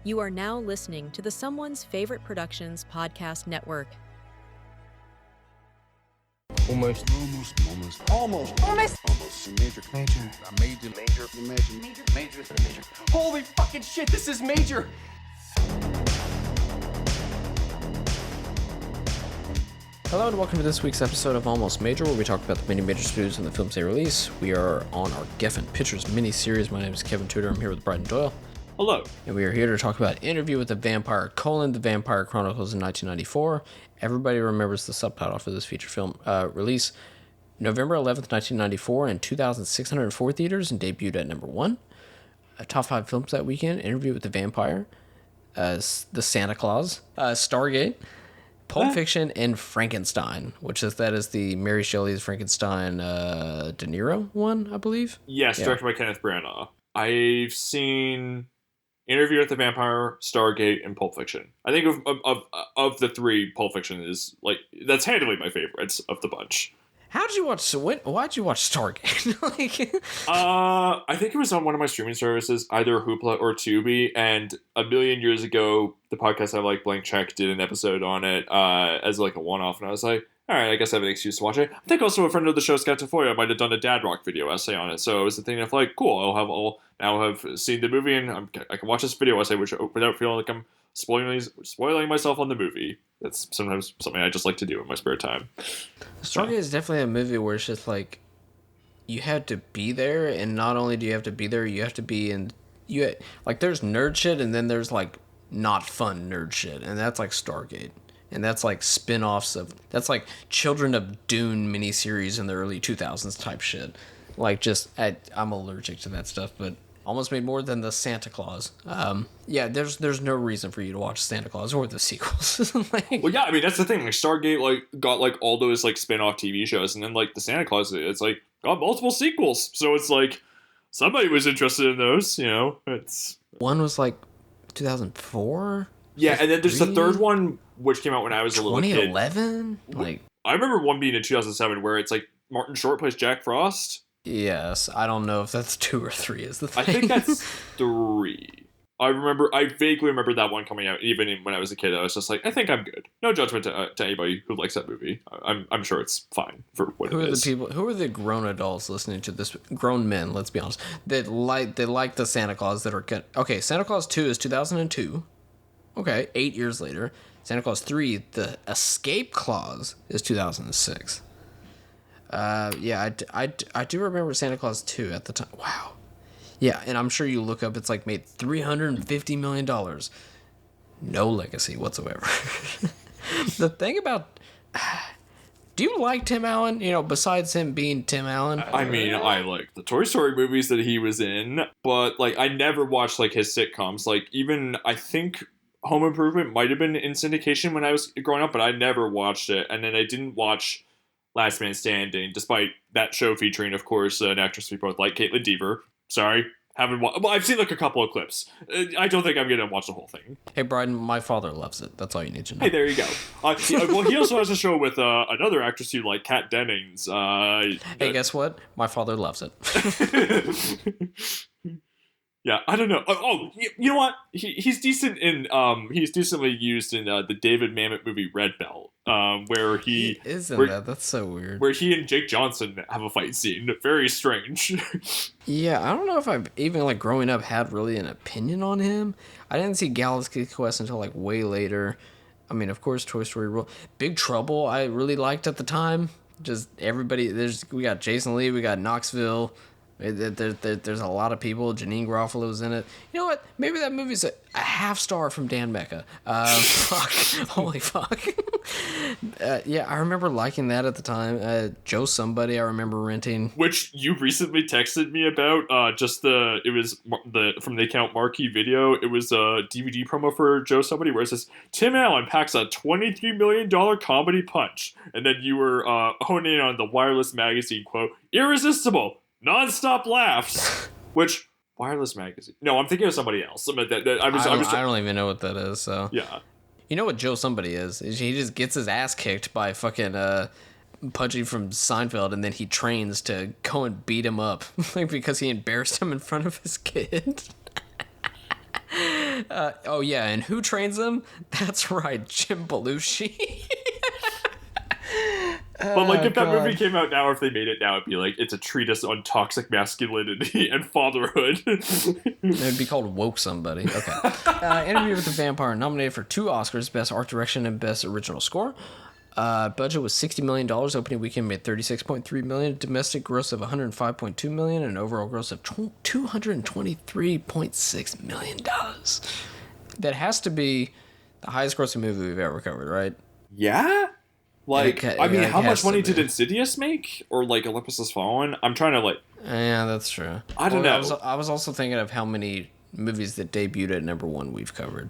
You are now listening to the Someone's Favorite Productions podcast network. Almost. Major. Holy fucking shit, this is major! Hello and welcome to this week's episode of Almost Major, where we talk about the many major studios and the films they release. We are on our Geffen Pictures mini-series. My name is Kevin Tudor. I'm here with Bryden Doyle. Hello. And we are here to talk about Interview with the Vampire: The Vampire Chronicles in 1994. Everybody remembers the subtitle for this feature film release November 11th, 1994 in 2,604 theaters and debuted at number 1. Top 5 films that weekend: Interview with the Vampire, The Santa Claus, Stargate, Pulp Fiction, and Frankenstein, that is the Mary Shelley's Frankenstein De Niro one, I believe. Yes, directed by Kenneth Branagh. I've seen Interview with the Vampire, Stargate, and Pulp Fiction. I think of the three, Pulp Fiction is that's handily my favorites of the bunch. Why'd you watch Stargate? I think it was on one of my streaming services, either Hoopla or Tubi, and a million years ago, the podcast I like, Blank Check, did an episode on it as a one-off, and I was like, all right, I guess I have an excuse to watch it. I think also a friend of the show, Scott Tafoya, might have done a Dad Rock video essay on it, so it was the thing of cool, I'll now have seen the movie, and I can watch this video essay without feeling like I'm spoiling myself on the movie. That's sometimes something I just like to do in my spare time. Stargate is definitely a movie where it's just you have to be there, and not only do you have to be there, you have to be in. There's nerd shit, and then there's not fun nerd shit, and that's Stargate, and that's spin-offs of Children of Dune miniseries in the early 2000s type shit. I'm allergic to that stuff, but. Almost made more than the Santa Claus. There's no reason for you to watch Santa Claus or the sequels. Well, yeah, I mean, that's the thing. Stargate, got, all those, spin-off TV shows, and then, the Santa Claus, it's, got multiple sequels. So it's, somebody was interested in those, it's... One was, 2004? Yeah, and then there's the third one, which came out when I was a little kid. 2011? I remember one being in 2007, where it's, Martin Short plays Jack Frost. Yes, I don't know if that's 2 or 3 is the thing. I think that's 3. I vaguely remember that one coming out even when I was a kid. I was just I think I'm good. No judgment to anybody who likes that movie. I'm sure it's fine for what it is. Who are the grown adults listening to this? Grown men, let's be honest. They like the Santa Claus that are good. Okay, Santa Claus 2 is 2002. Okay, 8 years later. Santa Claus 3, the Escape Clause, is 2006. I do remember Santa Claus 2 at the time. Wow. Yeah, and I'm sure you look up, it's made $350 million. No legacy whatsoever. The thing about... Do you like Tim Allen? Besides him being Tim Allen? I mean, I like the Toy Story movies that he was in, but, I never watched, his sitcoms. Even, I think Home Improvement might have been in syndication when I was growing up, but I never watched it. And then I didn't watch Last Man Standing, despite that show featuring, of course, an actress we both like, Caitlin Dever. Sorry, I've seen a couple of clips. I don't think I'm gonna watch the whole thing. Hey, Bryden, my father loves it. That's all you need to know. Hey, there you go. He also has a show with another actress you like, Kat Dennings. Hey, guess what? My father loves it. Yeah, I don't know. You know what? He's decent in he's decently used in the David Mamet movie Red Belt, where he is in that. That's so weird. Where he and Jake Johnson have a fight scene. Very strange. Yeah, I don't know if I've even growing up had really an opinion on him. I didn't see Galaxy Quest until way later. I mean, of course, Toy Story rule. Big Trouble I really liked at the time. Just everybody. We got Jason Lee. We got Knoxville. There's a lot of people. Janine Garofalo's in it. You know what? Maybe that movie's a half star from Dan Mecca. Fuck. Holy fuck. Yeah, I remember liking that at the time. Joe Somebody I remember renting. Which you recently texted me about. It was from the account Marquee Video. It was a DVD promo for Joe Somebody where it says, Tim Allen packs a $23 million comedy punch. And then you were honing in on the Wireless Magazine quote, irresistible. Non-stop laughs, which Wireless Magazine. No, I'm thinking of somebody else. I don't even know what that is. So yeah, you know what Joe Somebody is? He just gets his ass kicked by fucking Pudgy from Seinfeld, and then he trains to go and beat him up because he embarrassed him in front of his kid. Oh yeah, and who trains them? That's right, Jim Belushi. But like, if that movie came out now, or if they made it now, it'd be like it's a treatise on toxic masculinity and fatherhood. It'd be called Woke Somebody. Okay. Interview with the Vampire, nominated for 2 Oscars: Best Art Direction and Best Original Score. Budget was $60 million. Opening weekend made $36.3 million. Domestic gross of $105.2 million, and overall gross of $223.6 million. That has to be the highest grossing movie we've ever covered, right? Yeah. Like, I mean, how much money be. did Insidious make? Or, like, Olympus Has Fallen? I'm trying to, like... Yeah, that's true. I don't know. I was also thinking of how many movies that debuted at number 1 we've covered.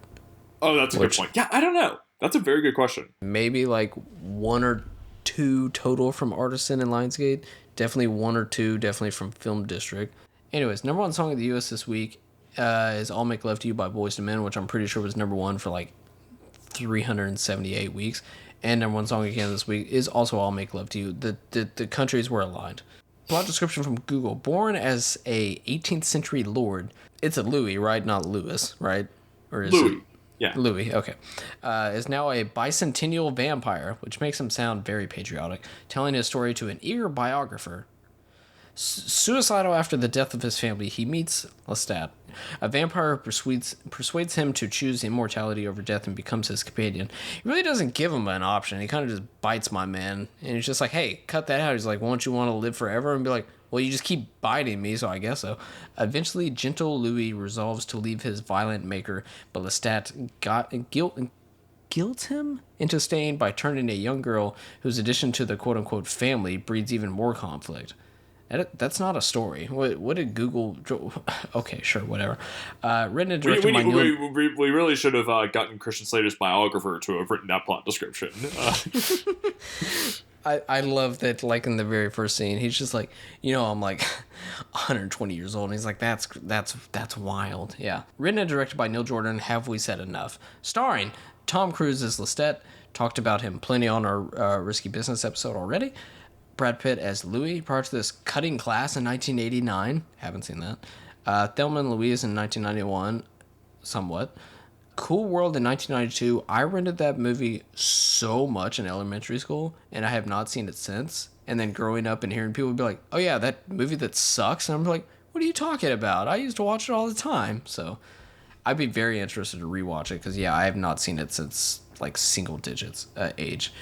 Oh, that's a good point. Yeah, I don't know. That's a very good question. Maybe, like, 1 or 2 total from Artisan and Lionsgate. Definitely 1 or 2, definitely from Film District. Anyways, number 1 song of the U.S. this week is I'll Make Love to You by Boyz II Men, which I'm pretty sure was number 1 for, like, 378 weeks. And number 1 song again this week is also I'll Make Love to You. The countries were aligned. Plot description from Google. Born as a 18th century lord. It's a Louis, right? Not Louis, right? Or is Louis. It? Yeah. Louis, okay. Is now a bicentennial vampire, which makes him sound very patriotic, telling his story to an eager biographer. Suicidal after the death of his family, he meets Lestat. A vampire persuades him to choose immortality over death and becomes his companion. He really doesn't give him an option. He kind of just bites my man. And he's just like, hey, cut that out. He's like, won't you want to live forever? And be like, well, you just keep biting me, so I guess so. Eventually, gentle Louis resolves to leave his violent maker, but Lestat guilt him into staying by turning a young girl whose addition to the quote-unquote family breeds even more conflict. That's not a story. What did Google... Okay, sure, whatever. Written and directed by Neil... We really should have gotten Christian Slater's biographer to have written that plot description. I love that, like, in the very first scene, he's just like, I'm like 120 years old, and he's like, that's wild. Yeah. Written and directed by Neil Jordan, Have We Said Enough? Starring Tom Cruise as Lestat. Talked about him plenty on our Risky Business episode already. Brad Pitt as Louis, prior to this, Cutting Class in 1989. Haven't seen that. Thelma and Louise in 1991, somewhat. Cool World in 1992. I rented that movie so much in elementary school, and I have not seen it since. And then growing up and hearing people be like, oh yeah, that movie that sucks. And I'm like, what are you talking about? I used to watch it all the time. So I'd be very interested to rewatch it, because yeah, I have not seen it since like single digits age.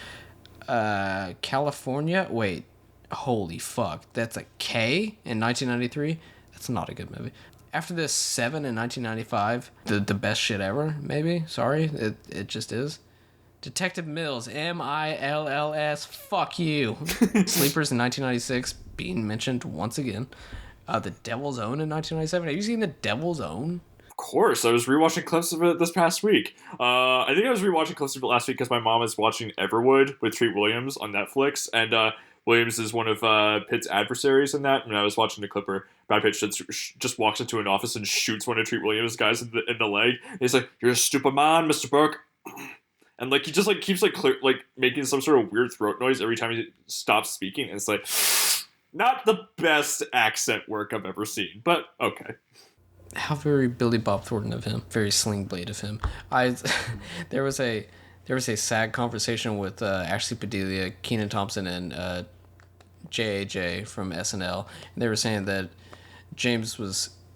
California, wait, holy fuck, that's a K in 1993. That's not a good movie. After this, 7 in 1995, the best shit ever, maybe. Sorry, it just is. Detective Mills, Mills, fuck you. Sleepers in 1996, being mentioned once again. The Devil's Own in 1997. Have you seen The Devil's Own? Of course, I was rewatching clips of it this past week. I think I was rewatching clips of it last week because my mom is watching Everwood with Treat Williams on Netflix, and Williams is one of Pitt's adversaries in that. And I was watching the clip where Brad Pitt just walks into an office and shoots one of Treat Williams' guys in the leg. And he's like, "You're a stupid man, Mr. Burke." And like he just like keeps like making some sort of weird throat noise every time he stops speaking. And it's like not the best accent work I've ever seen, but okay. How very Billy Bob Thornton of him. Very Sling Blade of him. There was a sad conversation with Ashley Padilla, Kenan Thompson, and J.A.J. from SNL. And they were saying that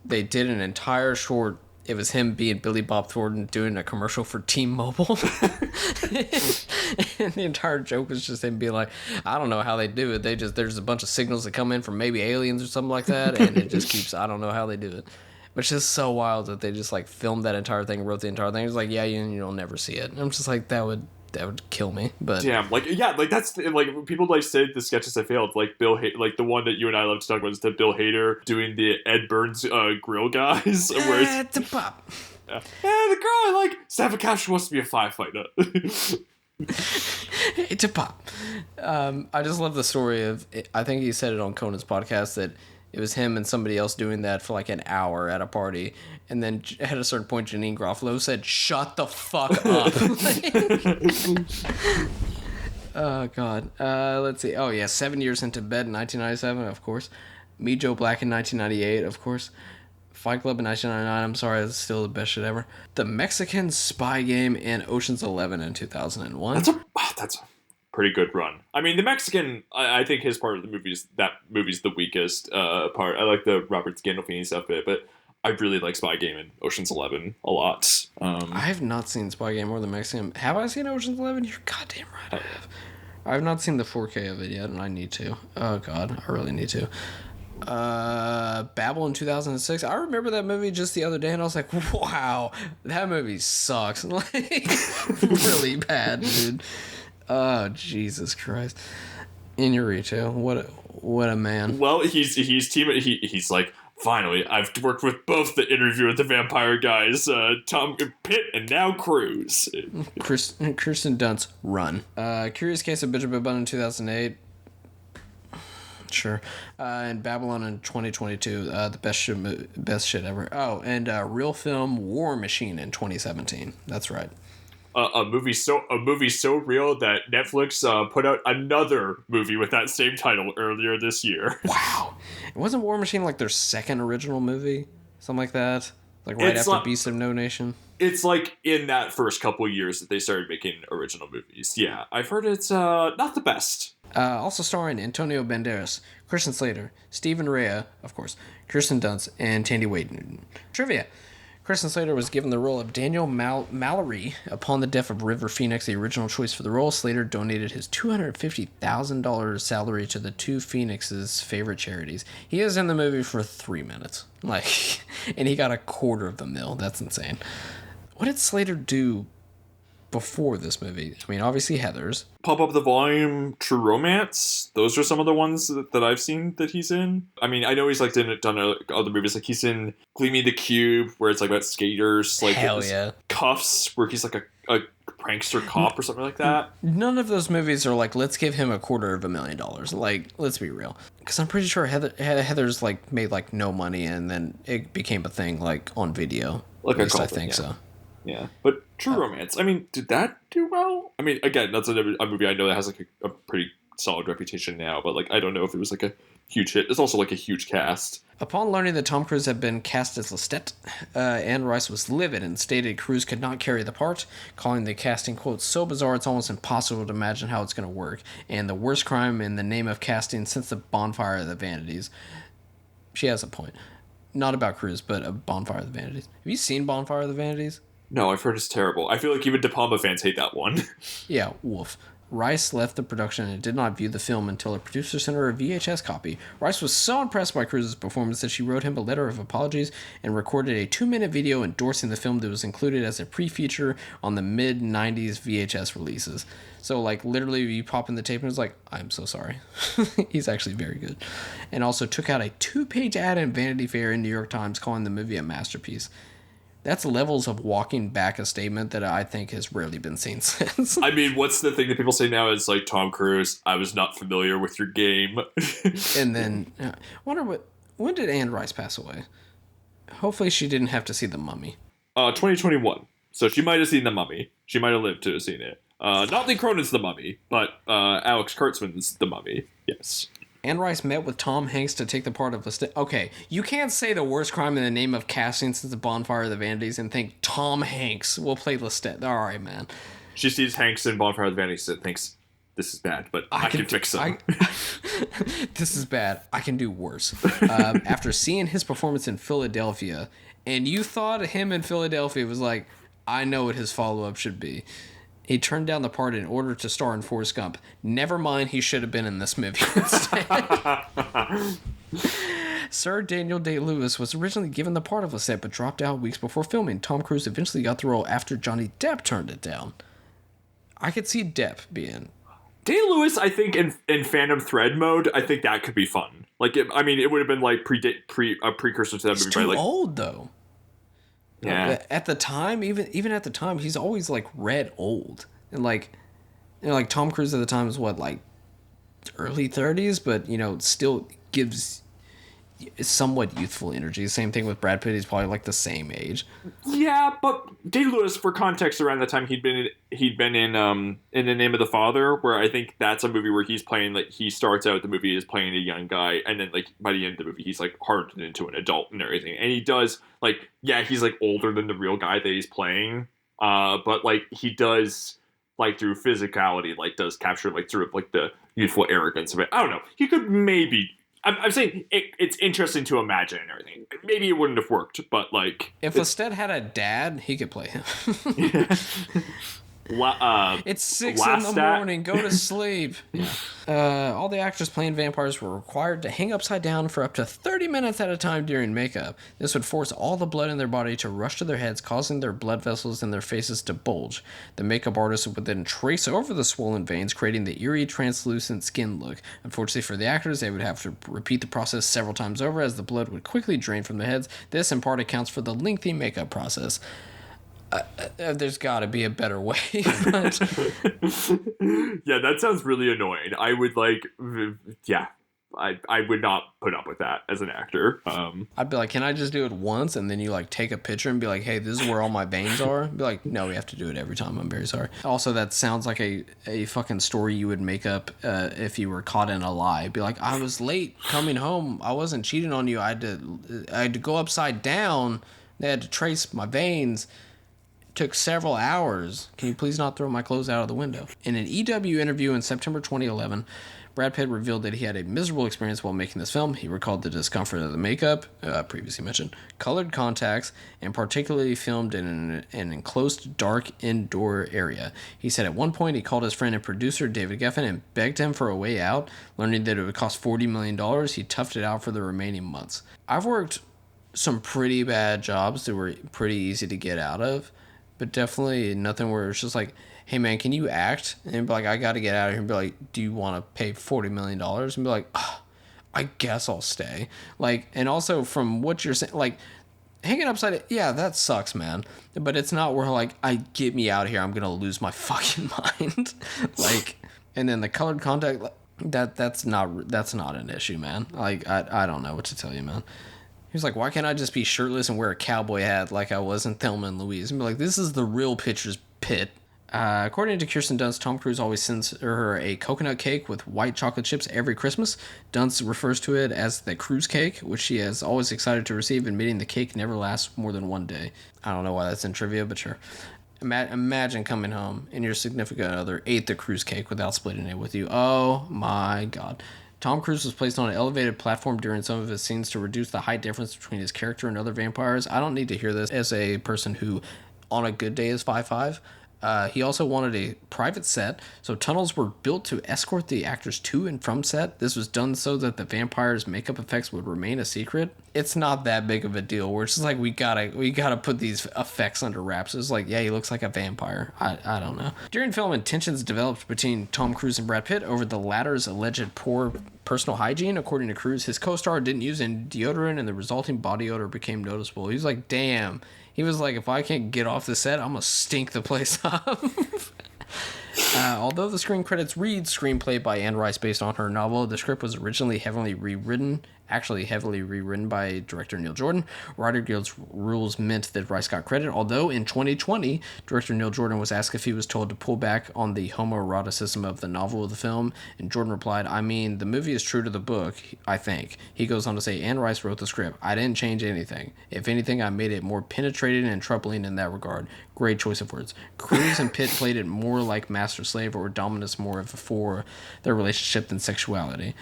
they did an entire short. It was him being Billy Bob Thornton doing a commercial for T-Mobile. And the entire joke was just him being like, I don't know how they do it. There's a bunch of signals that come in from maybe aliens or something like that. And it just keeps, I don't know how they do it. Which is so wild that they just like filmed that entire thing, wrote the entire thing. It's like, yeah, you'll never see it. And I'm just like, that would kill me. But damn, like yeah, like that's like people like say the sketches that failed, like like the one that you and I love to talk about is the Bill Hader doing the Ed Burns grill guys. Where it's a pop. Yeah, the girl I like Stephen Caption wants to be a firefighter. It's a pop. I just love the story of. I think he said it on Conan's podcast that it was him and somebody else doing that for like an hour at a party. And then at a certain point, Janine Garofalo said, "Shut the fuck up." Oh, God. Let's see. Oh, yeah. 7 Years into Bed in 1997, of course. Meet Joe Black in 1998, of course. Fight Club in 1999. I'm sorry, it's still the best shit ever. The Mexican Spy Game and Ocean's 11 in 2001. That's a pretty good run. I mean, the Mexican, I think his part of the movie's the weakest part. I like the Robert Gandolfini stuff bit, but I really like Spy Game and Ocean's 11 a lot. I have not seen Spy Game or the Mexican. Have I seen Ocean's 11? You're goddamn right I have. I've not seen the 4K of it yet, and I need to. Oh god, I really need to. Babel in 2006. I remember that movie just the other day, and I was like, wow, that movie sucks. Like, really bad, dude. Oh, Jesus Christ. Inarritu, what a man. Well, he's like, finally, I've worked with both the Interview with the Vampire guys, Tom Pitt and now Cruise. Kirsten Dunst, run. Curious Case of Benjamin Button in 2008. Sure. And Babylon in 2022, the best shit ever. Oh, and Real Film War Machine in 2017. That's right. A movie so real that Netflix put out another movie with that same title earlier this year. Wow. It wasn't War Machine like their second original movie? Something like that? Like right after Beast of No Nation? It's like in that first couple years that they started making original movies. Yeah, I've heard it's not the best. Also starring Antonio Banderas, Christian Slater, Stephen Rea, of course, Kirsten Dunst, and Tandy Wade. Trivia. Christian Slater was given the role of Daniel Mallory upon the death of River Phoenix, the original choice for the role. Slater donated his $250,000 salary to the two Phoenix's favorite charities. He is in the movie for 3 minutes, and he got $250,000. That's insane. What did Slater do before this movie? I mean, obviously Heathers. Pump Up the Volume, True Romance. Those are some of the ones that I've seen that he's in. I mean, I know he's done other movies. Like he's in Gleamy the Cube, where it's like about skaters. Like Hell yeah. Cuffs, where he's like a prankster cop or something like that. None of those movies are like, let's give him $250,000. Like, let's be real. Because I'm pretty sure Heathers like made like no money, and then it became a thing like on video. Like at least I think so. Yeah, but True Romance, I mean, did that do well? I mean, again, that's a movie I know that has like a pretty solid reputation now, but like I don't know if it was like a huge hit. It's also like a huge cast. Upon learning that Tom Cruise had been cast as Lestat, Anne Rice was livid and stated Cruise could not carry the part, calling the casting, quote, so bizarre it's almost impossible to imagine how it's going to work, and the worst crime in the name of casting since the Bonfire of the Vanities. She has a point. Not about Cruise, but a Bonfire of the Vanities. Have you seen Bonfire of the Vanities? No, I've heard it's terrible. I feel like even De Palma fans hate that one. Yeah, woof. Rice left the production and did not view the film until a producer sent her a VHS copy. Rice was so impressed by Cruise's performance that she wrote him a letter of apologies and recorded a 2-minute video endorsing the film that was included as a pre-feature on the mid-90s VHS releases. So, like, literally, you pop in the tape and it's like, I'm so sorry. He's actually very good. And also took out a 2-page ad in Vanity Fair in New York Times calling the movie a masterpiece. That's levels of walking back a statement that I think has rarely been seen since. I mean, what's the thing that people say now is like, Tom Cruise, I was not familiar with your game. And then, when did Anne Rice pass away? Hopefully she didn't have to see The Mummy. 2021. So she might have seen The Mummy. She might have lived to have seen it. Not Lee Cronin's The Mummy, but Alex Kurtzman's The Mummy. Yes. Anne Rice met with Tom Hanks to take the part of Lestat. Okay, you can't say the worst crime in the name of casting since the Bonfire of the Vanities and think Tom Hanks will play Lestat. All right, man. She sees Hanks in Bonfire of the Vanities and thinks, this is bad, but I can fix them. This is bad. I can do worse. After seeing his performance in Philadelphia, and you thought him in Philadelphia was like, I know what his follow-up should be. He turned down the part in order to star in Forrest Gump. Never mind, he should have been in this movie instead. Sir Daniel Day-Lewis was originally given the part of Lestat, but dropped out weeks before filming. Tom Cruise eventually got the role after Johnny Depp turned it down. I could see Depp being... Day-Lewis, I think, in Phantom Thread mode, I think that could be fun. Like, it would have been like a precursor to that movie. He's too like, old, though. Yeah. At the time, even at the time, he's always like read old, and like Tom Cruise at the time is what, like early 30s, but still gives somewhat youthful energy. Same thing with Brad Pitt. He's probably like the same age. Yeah, but Day-Lewis, for context, around the time he'd been in The Name of the Father, where I think that's a movie where he's playing, like, he starts out the movie as playing a young guy, and then, like, by the end of the movie he's like hardened into an adult and everything. And he does, like, yeah, he's like older than the real guy that he's playing, but like he does, like, through physicality, like, does capture, like, sort of like the youthful arrogance of it. I don't know. He could maybe. I'm saying it's interesting to imagine and everything. Maybe it wouldn't have worked, but like... If Lestat had a dad, he could play him. It's 6 in the morning. Go to sleep. All the actors playing vampires were required to hang upside down for up to 30 minutes at a time during makeup. This would force all the blood in their body to rush to their heads, causing their blood vessels in their faces to bulge. The makeup artist would then trace over the swollen veins, creating the eerie, translucent skin look. Unfortunately for the actors, they would have to repeat the process several times over as the blood would quickly drain from their heads. This, in part, accounts for the lengthy makeup process. There's got to be a better way. But... yeah, that sounds really annoying. I would I would not put up with that as an actor. I'd be like, can I just do it once? And then you like take a picture and be like, hey, this is where all my veins are. Be like, no, we have to do it every time. I'm very sorry. Also, that sounds like a fucking story you would make up if you were caught in a lie. Be like, I was late coming home. I wasn't cheating on you. I had to go upside down. They had to trace my veins. Took several hours. Can you please not throw my clothes out of the window? In an EW interview in September 2011, Brad Pitt revealed that he had a miserable experience while making this film. He recalled the discomfort of the makeup, previously mentioned, colored contacts, and particularly filmed in an enclosed, dark, indoor area. He said at one point he called his friend and producer, David Geffen, and begged him for a way out. Learning that it would cost $40 million, he toughed it out for the remaining months. I've worked some pretty bad jobs that were pretty easy to get out of. But definitely nothing where it's just like, hey man, can you act? And be like, I got to get out of here. And be like, do you want to pay $40 million? And be like, oh, I guess I'll stay. Like, and also from what you're saying, like, hanging upside, yeah, that sucks, man. But it's not where like, get me out of here. I'm going to lose my fucking mind. Like, and then the colored contact, that's not an issue, man. Like, I don't know what to tell you, man. He was like, why can't I just be shirtless and wear a cowboy hat like I was in Thelma and Louise? And be like, this is the real pitcher's pit. According to Kirsten Dunst, Tom Cruise always sends her a coconut cake with white chocolate chips every Christmas. Dunst refers to it as the Cruise cake, which she is always excited to receive, admitting the cake never lasts more than one day. I don't know why that's in trivia, but sure. Imagine coming home and your significant other ate the Cruise cake without splitting it with you. Oh my God. Tom Cruise was placed on an elevated platform during some of his scenes to reduce the height difference between his character and other vampires. I don't need to hear this as a person who, on a good day, is 5'5". He also wanted a private set, so tunnels were built to escort the actors to and from set. This was done so that the vampires' makeup effects would remain a secret. It's not that big of a deal. Where it's just like we gotta put these effects under wraps. It's like, yeah, he looks like a vampire. I don't know. During filming, tensions developed between Tom Cruise and Brad Pitt over the latter's alleged poor personal hygiene. According to Cruise, his co-star didn't use any deodorant, and the resulting body odor became noticeable. He was like, damn. He was like, if I can't get off the set, I'm going to stink the place up. Although the screen credits read screenplay by Anne Rice based on her novel, the script was originally heavily rewritten by director Neil Jordan. Writer Guild's rules meant that Rice got credit, although in 2020, director Neil Jordan was asked if he was told to pull back on the homoeroticism of the novel of the film, and Jordan replied, I mean, the movie is true to the book, I think. He goes on to say, Anne Rice wrote the script. I didn't change anything. If anything, I made it more penetrating and troubling in that regard. Great choice of words. Cruise and Pitt played it more like master-slave or dominance more of for their relationship than sexuality.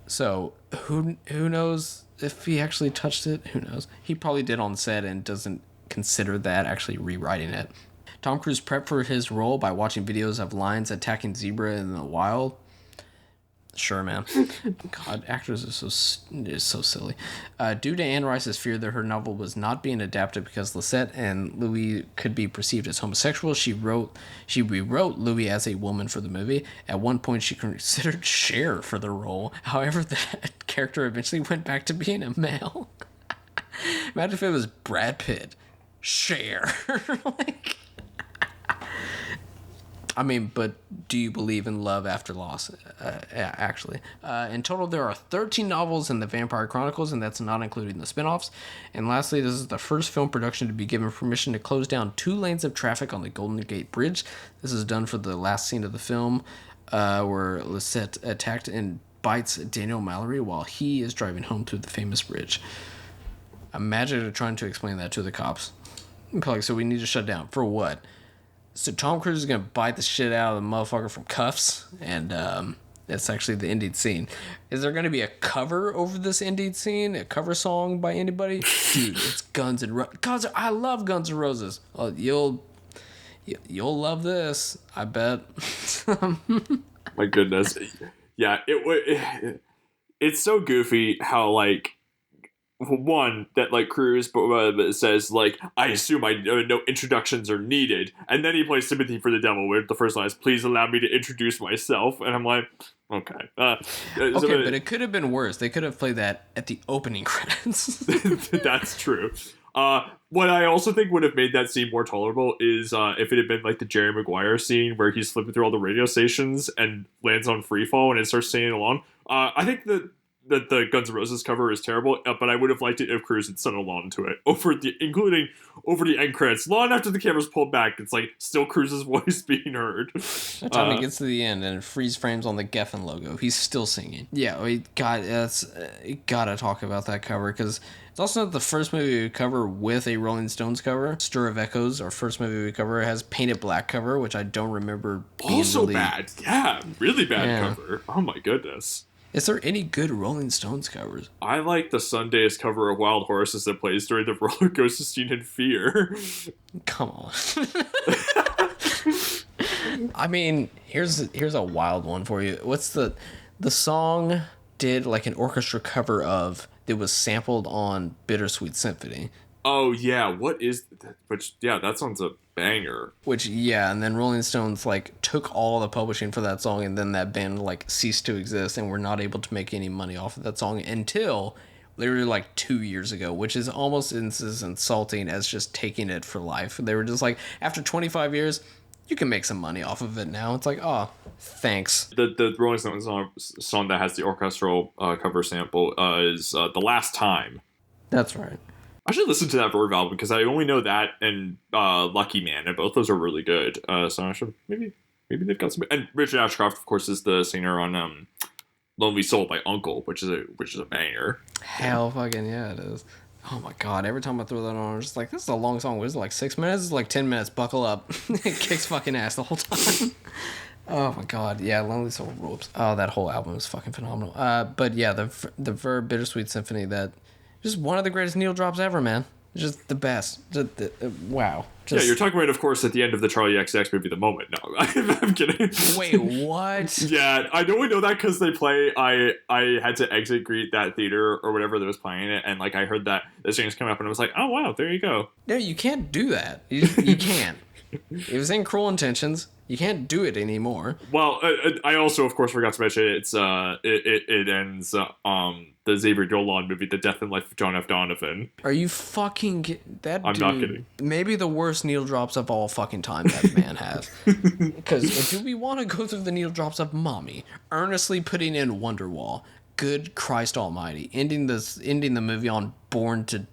So, who knows if he actually touched it? Who knows? He probably did on set and doesn't consider that actually rewriting it. Tom Cruise prepped for his role by watching videos of lions attacking zebra in the wild. Sure, man. God, actors are so silly. Due to Anne Rice's fear that her novel was not being adapted because Lisette and Louis could be perceived as homosexual, she rewrote Louis as a woman for the movie. At one point, she considered Cher for the role. However, that character eventually went back to being a male. Imagine if it was Brad Pitt, Cher, like. I mean, but do you believe in love after loss? Yeah, actually. In total, there are 13 novels in the Vampire Chronicles, and that's not including the spin-offs. And lastly, this is the first film production to be given permission to close down 2 lanes of traffic on the Golden Gate Bridge. This is done for the last scene of the film, where Lisette attacked and bites Daniel Mallory while he is driving home through the famous bridge. Imagine trying to explain that to the cops. Like, so we need to shut down. For what? So Tom Cruise is going to bite the shit out of the motherfucker from cuffs, and that's actually the ending scene. Is there going to be a cover over this ending scene? A cover song by anybody? Dude, it's Guns N' Roses. I love Guns N' Roses. Oh, you'll love this, I bet. My goodness. Yeah, it's so goofy how, like, one, that, like, Cruise says, like, I assume no introductions are needed, and then he plays Sympathy for the Devil, where the first line is, please allow me to introduce myself, and I'm like, okay. But it could have been worse. They could have played that at the opening credits. That's true. What I also think would have made that scene more tolerable is if it had been like the Jerry Maguire scene where he's flipping through all the radio stations and lands on Freefall and it starts singing along. I think that the Guns N' Roses cover is terrible, but I would have liked it if Cruise had sung along to it, including over the end credits. Long after the camera's pulled back, it's like still Cruise's voice being heard. By the time he gets to the end and it freeze frames on the Geffen logo, he's still singing. Yeah, we gotta talk about that cover, because it's also not the first movie we cover with a Rolling Stones cover. Stir of Echoes, our first movie we cover, has Painted Black cover, which I don't remember being also really bad. Yeah, really bad cover. Oh my goodness. Is there any good Rolling Stones covers? I like the Sundays cover of Wild Horses that plays during the roller coaster scene in Fear. Come on. I mean, here's a wild one for you. What's the song did like an orchestra cover of that was sampled on Bittersweet Symphony? Oh yeah, what is that? Which that sounds a banger. And then Rolling Stones like took all the publishing for that song, and then that band like ceased to exist, and were not able to make any money off of that song until literally like 2 years ago, which is almost as insulting as just taking it for life. They were just like, after 25 years, you can make some money off of it now. It's like, oh, thanks. The Rolling Stones song that has the orchestral cover sample is The Last Time. That's right. I should listen to that Verve album because I only know that and Lucky Man, and both those are really good. So I should maybe they've got some. And Richard Ashcroft, of course, is the singer on "Lonely Soul" by Uncle, which is a banger. Hell, fucking yeah, it is. Oh my god! Every time I throw that on, I'm just like, this is a long song. What is it, like 6 minutes? It's like 10 minutes. Buckle up. It kicks fucking ass the whole time. Oh my god, yeah, Lonely Soul rules. Oh, that whole album is fucking phenomenal. But yeah, the Verve Bittersweet Symphony, that just one of the greatest needle drops ever, man. Just the best. Wow. You're talking about, of course, at the end of the Charlie XX movie, The Moment. No, I'm kidding. Wait, what? Yeah, I only know that because they play. I had to exit greet that theater or whatever that was playing it, and like I heard that the strings come up, and I was like, oh wow, there you go. No, you can't do that. You can't. It was in Cruel Intentions. You can't do it anymore. Well, I also, of course, forgot to mention it ends the Xavier Dolan movie, The Death and Life of John F. Donovan. Are you fucking that? I'm not kidding. Maybe the worst needle drops of all fucking time that man has. Because do we want to go through the needle drops of Mommy earnestly putting in Wonderwall? Good Christ Almighty! Ending the movie on Born to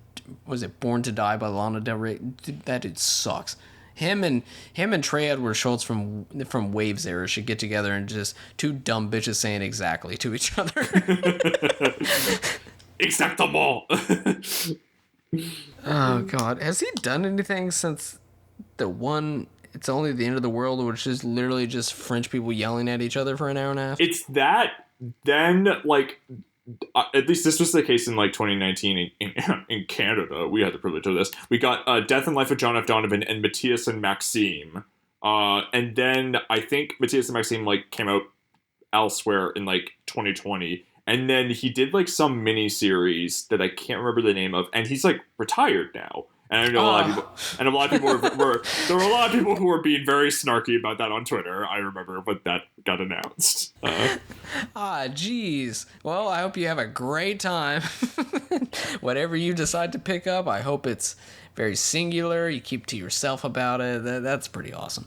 Die by Lana Del Rey. Dude, that dude sucks. Him and Trey Edward Schultz from Waves era should get together and just two dumb bitches saying exactly to each other. Exactamo. Oh god, has he done anything since the one? It's Only the End of the World, which is literally just French people yelling at each other for an hour and a half. It's that. Then like. At least this was the case in like 2019 in Canada. We had the privilege of this. We got Death and Life of John F. Donovan and Matthias and Maxime. And then I think Matthias and Maxime like came out elsewhere in like 2020. And then he did like some mini series that I can't remember the name of, and he's like retired now. And I know a lot of people, and a lot of people there were a lot of people who were being very snarky about that on Twitter. I remember when that got announced. Geez. Well, I hope you have a great time. Whatever you decide to pick up, I hope it's very singular. You keep to yourself about it. That's pretty awesome.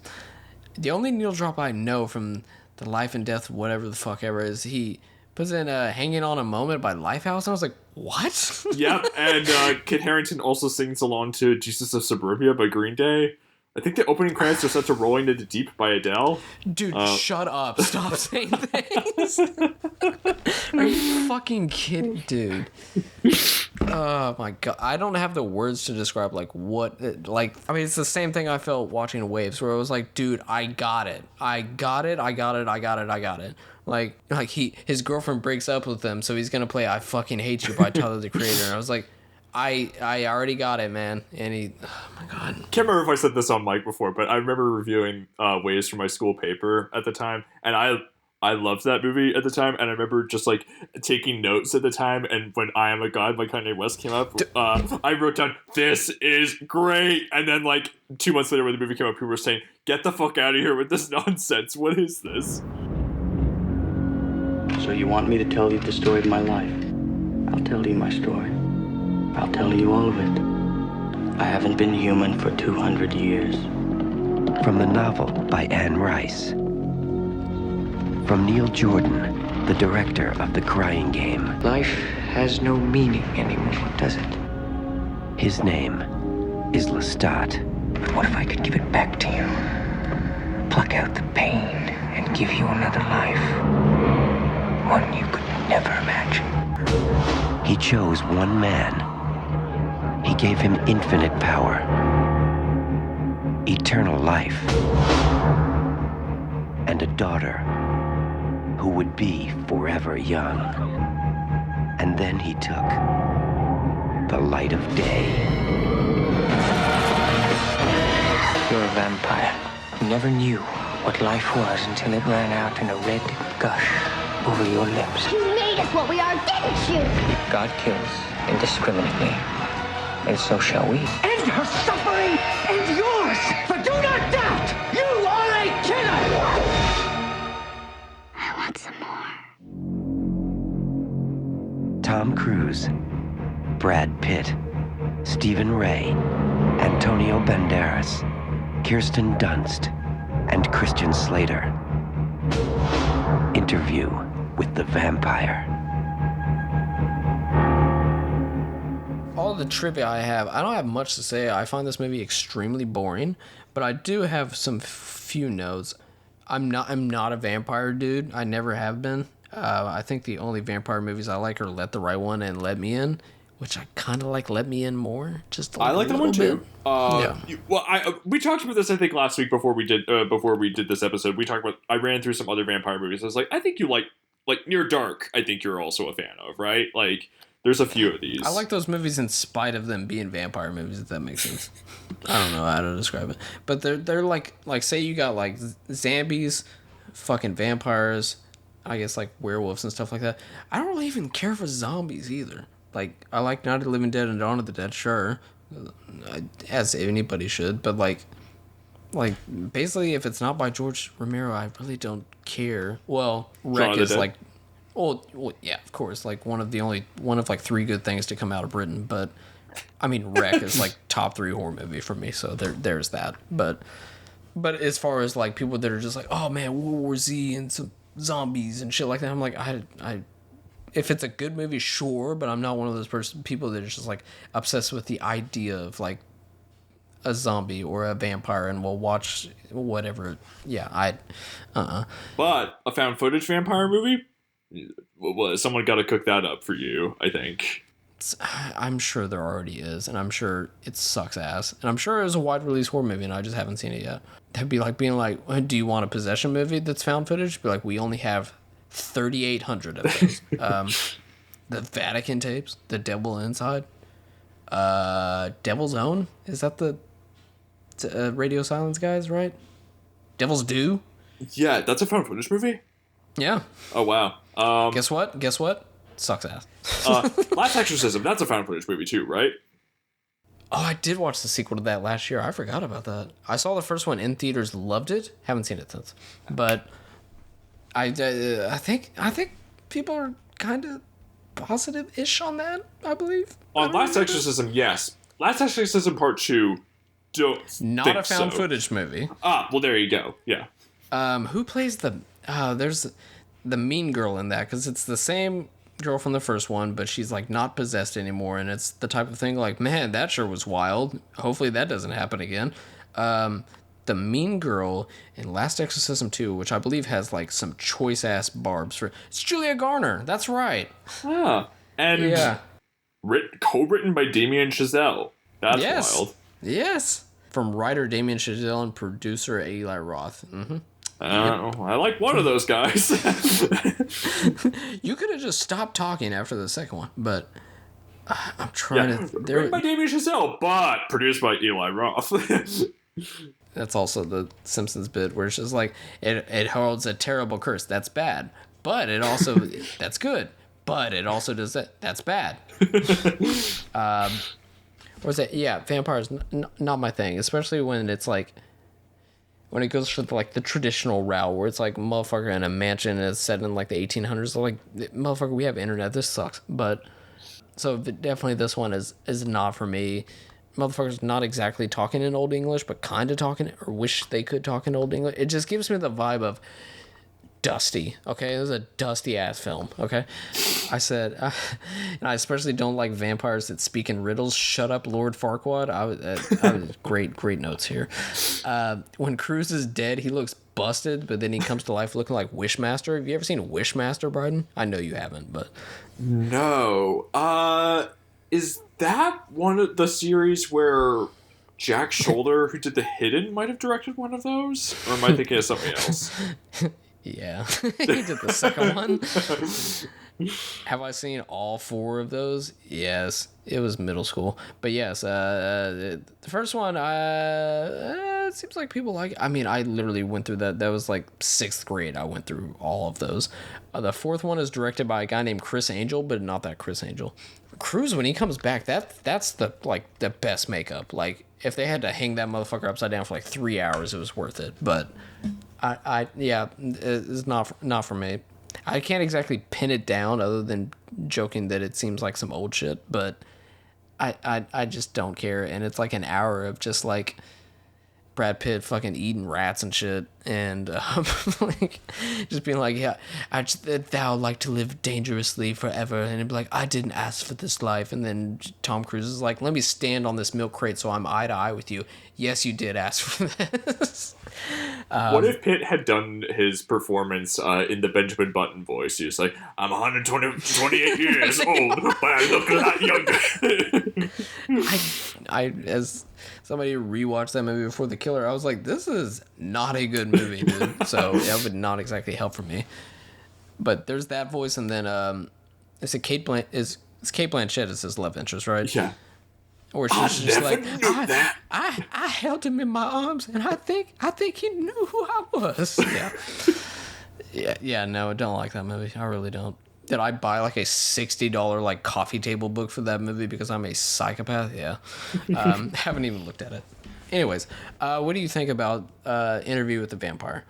The only needle drop I know from the Life and Death, whatever the fuck ever, is he puts in Hanging On a Moment by Lifehouse, and I was like, what? Yep, and Kit Harington also sings along to Jesus of Suburbia by Green Day. I think the opening credits are set to Rolling into the Deep by Adele. Dude, shut up. Stop saying things. Are you fucking kidding, dude? Oh my god. I don't have the words to describe like what I mean, it's the same thing I felt watching Waves, where I was like, dude, I got it. Like his girlfriend breaks up with him, so he's gonna play I Fucking Hate You by Tyler the Creator, and I was like, I already got it, man. And oh my god. Can't remember if I said this on mic before, but I remember reviewing Waves for my school paper at the time, and I loved that movie at the time, and I remember just like taking notes at the time. And when I Am a God by Kanye West came up, I wrote down, "This is great." And then like 2 months later, when the movie came up, people were saying, "Get the fuck out of here with this nonsense. What is this?" So you want me to tell you the story of my life? I'll tell you my story. I'll tell you all of it. I haven't been human for 200 years. From the novel by Anne Rice. From Neil Jordan, the director of The Crying Game. Life has no meaning anymore, does it? His name is Lestat. But what if I could give it back to you? Pluck out the pain and give you another life. One you could never imagine. He chose one man. He gave him infinite power, eternal life, and a daughter who would be forever young. And then he took the light of day. You're a vampire who never knew what life was until it ran out in a red gush over your lips. You made us what we are, didn't you? God kills indiscriminately, and so shall we. End her suffering and yours! For do not doubt, you are a killer! I want some more. Tom Cruise, Brad Pitt, Stephen Ray, Antonio Banderas, Kirsten Dunst, and Christian Slater. Interview with the Vampire. All the trivia I don't have much to say. I find this movie extremely boring, but I do have some few notes. I'm not a vampire dude. I never have been. I think the only vampire movies I like are Let the Right One and Let Me In, which I kind of like Let Me In more. Just I like that one too. Yeah. We talked about this I think last week before we did this episode. We talked about I ran through some other vampire movies. I was like, I think you like Near Dark. I think you're also a fan of, right? Like, there's a few of these. I like those movies in spite of them being vampire movies, if that makes sense. I don't know how to describe it, but they're like say you got like zombies, fucking vampires, I guess like werewolves and stuff like that. I don't really even care for zombies either. Like, I like Night of the Living Dead and Dawn of the Dead, sure, as anybody should, but like basically if it's not by George Romero, I really don't care. Well, Wreck is like, well, yeah, of course, like one of like 3 good things to come out of Britain, but I mean, Wreck is like top 3 horror movie for me, so there's that. But as far as like people that are just like, oh man, World War Z and some zombies and shit like that, I'm like, I if it's a good movie, sure, but I'm not one of those people that is just like obsessed with the idea of like a zombie or a vampire and will watch whatever. Yeah, But a found footage vampire movie, well, someone got to cook that up for you, I think. I'm sure there already is, and I'm sure it sucks ass, and I'm sure it was a wide release horror movie, and I just haven't seen it yet. That'd be like being like, do you want a possession movie that's found footage? Be like, we only have 3,800 of those. The Vatican tapes, The Devil Inside, Devil's Own. Is that the Radio Silence guys, right? Devil's Due. Yeah, that's a found footage movie. Yeah. Oh wow. Guess what? Sucks ass. Last Exorcism. That's a found footage movie too, right? Oh, I did watch the sequel to that last year. I forgot about that. I saw the first one in theaters, loved it. Haven't seen it since, but I think people are kind of positive-ish on that. I believe. On Last Exorcism, yes. Last Exorcism Part 2 don't Not think a found so. footage movie. Ah, well, there you go. Yeah. Who plays the? There's the mean girl in that, because it's the same girl from the first one, but she's like not possessed anymore, and it's the type of thing like, man, that sure was wild. Hopefully that doesn't happen again. The mean girl in Last Exorcism 2, which I believe has like some choice ass barbs for. It's Julia Garner. That's right. Ah, and Yeah. co-written by Damien Chazelle. That's Yes. wild. Yes. From writer Damien Chazelle and producer Eli Roth. Mm-hmm. I like one of those guys. You could have just stopped talking after the second one, but I'm trying to. Written by Damien Chazelle, but produced by Eli Roth. That's also the Simpsons bit where it's just like, it holds a terrible curse. That's bad. But it also, that's good. But it also does that. That's bad. Or is it? Yeah, vampires, not my thing. Especially when it's like, when it goes for like the traditional route where it's like, motherfucker in a mansion and it's set in like the 1800s. Like, motherfucker, we have internet. This sucks. But, so definitely this one is not for me. Motherfucker's not exactly talking in Old English, but kind of talking, or wish they could talk in Old English. It just gives me the vibe of dusty, okay? It was a dusty-ass film, okay? I said, and I especially don't like vampires that speak in riddles. Shut up, Lord Farquaad. I was great notes here. When Cruz is dead, he looks busted, but then he comes to life looking like Wishmaster. Have you ever seen Wishmaster, Bryden? I know you haven't, but... No. Is that one of the series where Jack Shoulder, who did The Hidden, might have directed one of those? Or am I thinking of something else? Yeah, he did the second one. Have I seen all 4 of those? Yes, it was middle school. But yes, the first one, it seems like people like it. I mean, I literally went through that. That was like 6th grade. I went through all of those. The 4th one is directed by a guy named Chris Angel, but not that Chris Angel. Cruz, when he comes back, that's the best makeup. Like, if they had to hang that motherfucker upside down for like 3 hours, it was worth it. But it's not for me. I can't exactly pin it down other than joking that it seems like some old shit, but I just don't care. And it's like an hour of just like Brad Pitt fucking eating rats and shit, and like just being like, yeah, thou like to live dangerously forever, and it'd be like, I didn't ask for this life, and then Tom Cruise is like, let me stand on this milk crate so I'm eye to eye with you. Yes, you did ask for this. What if Pitt had done his performance in the Benjamin Button voice? He was like, I'm 28 years old, but I look a lot younger. I as somebody who rewatched that movie before The Killer, I was like, this is not a good movie, dude. So that would not exactly help for me. But there's that voice, and then it's Kate Blanchett is his love interest, right? Yeah. Or she's just like, that. I held him in my arms, and I think he knew who I was. Yeah. No, I don't like that movie. I really don't. Did I buy like a $60 like coffee table book for that movie because I'm a psychopath? Yeah. Haven't even looked at it. Anyways, what do you think about Interview with the Vampire?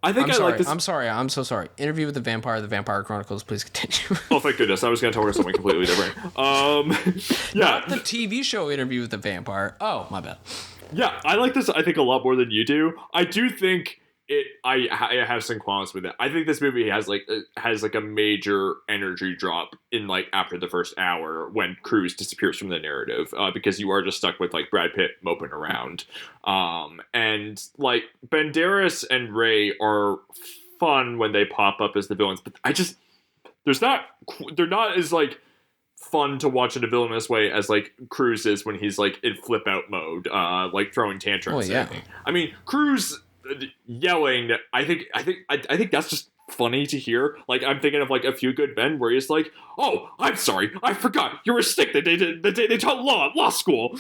I'm sorry. I'm so sorry. Interview with the Vampire Chronicles. Please continue. Oh, thank goodness. I was going to talk about something completely different. Yeah. Not the TV show Interview with the Vampire. Oh, my bad. Yeah, I like this, I think, a lot more than you do. I do think I have some qualms with it. I think this movie has a major energy drop in like after the first hour when Cruz disappears from the narrative, because you are just stuck with like Brad Pitt moping around, and like Banderas and Ray are fun when they pop up as the villains, but they're not as like fun to watch in a villainous way as like Cruz is when he's like in flip out mode, like throwing tantrums. Oh, yeah. I mean, Cruz yelling, I think that's just funny to hear. Like, I'm thinking of like A Few Good Men where he's like, oh, I'm sorry, I forgot you were sick the day they taught law school.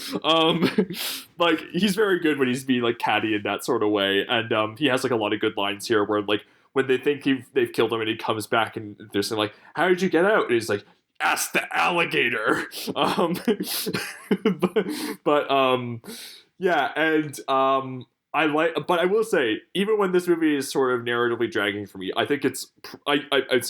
Like, he's very good when he's being like catty in that sort of way, and he has like a lot of good lines here where like when they think they've killed him and he comes back and they're saying like, how did you get out? And he's like, ask the alligator. Yeah, and but I will say, even when this movie is sort of narratively dragging for me, I think it's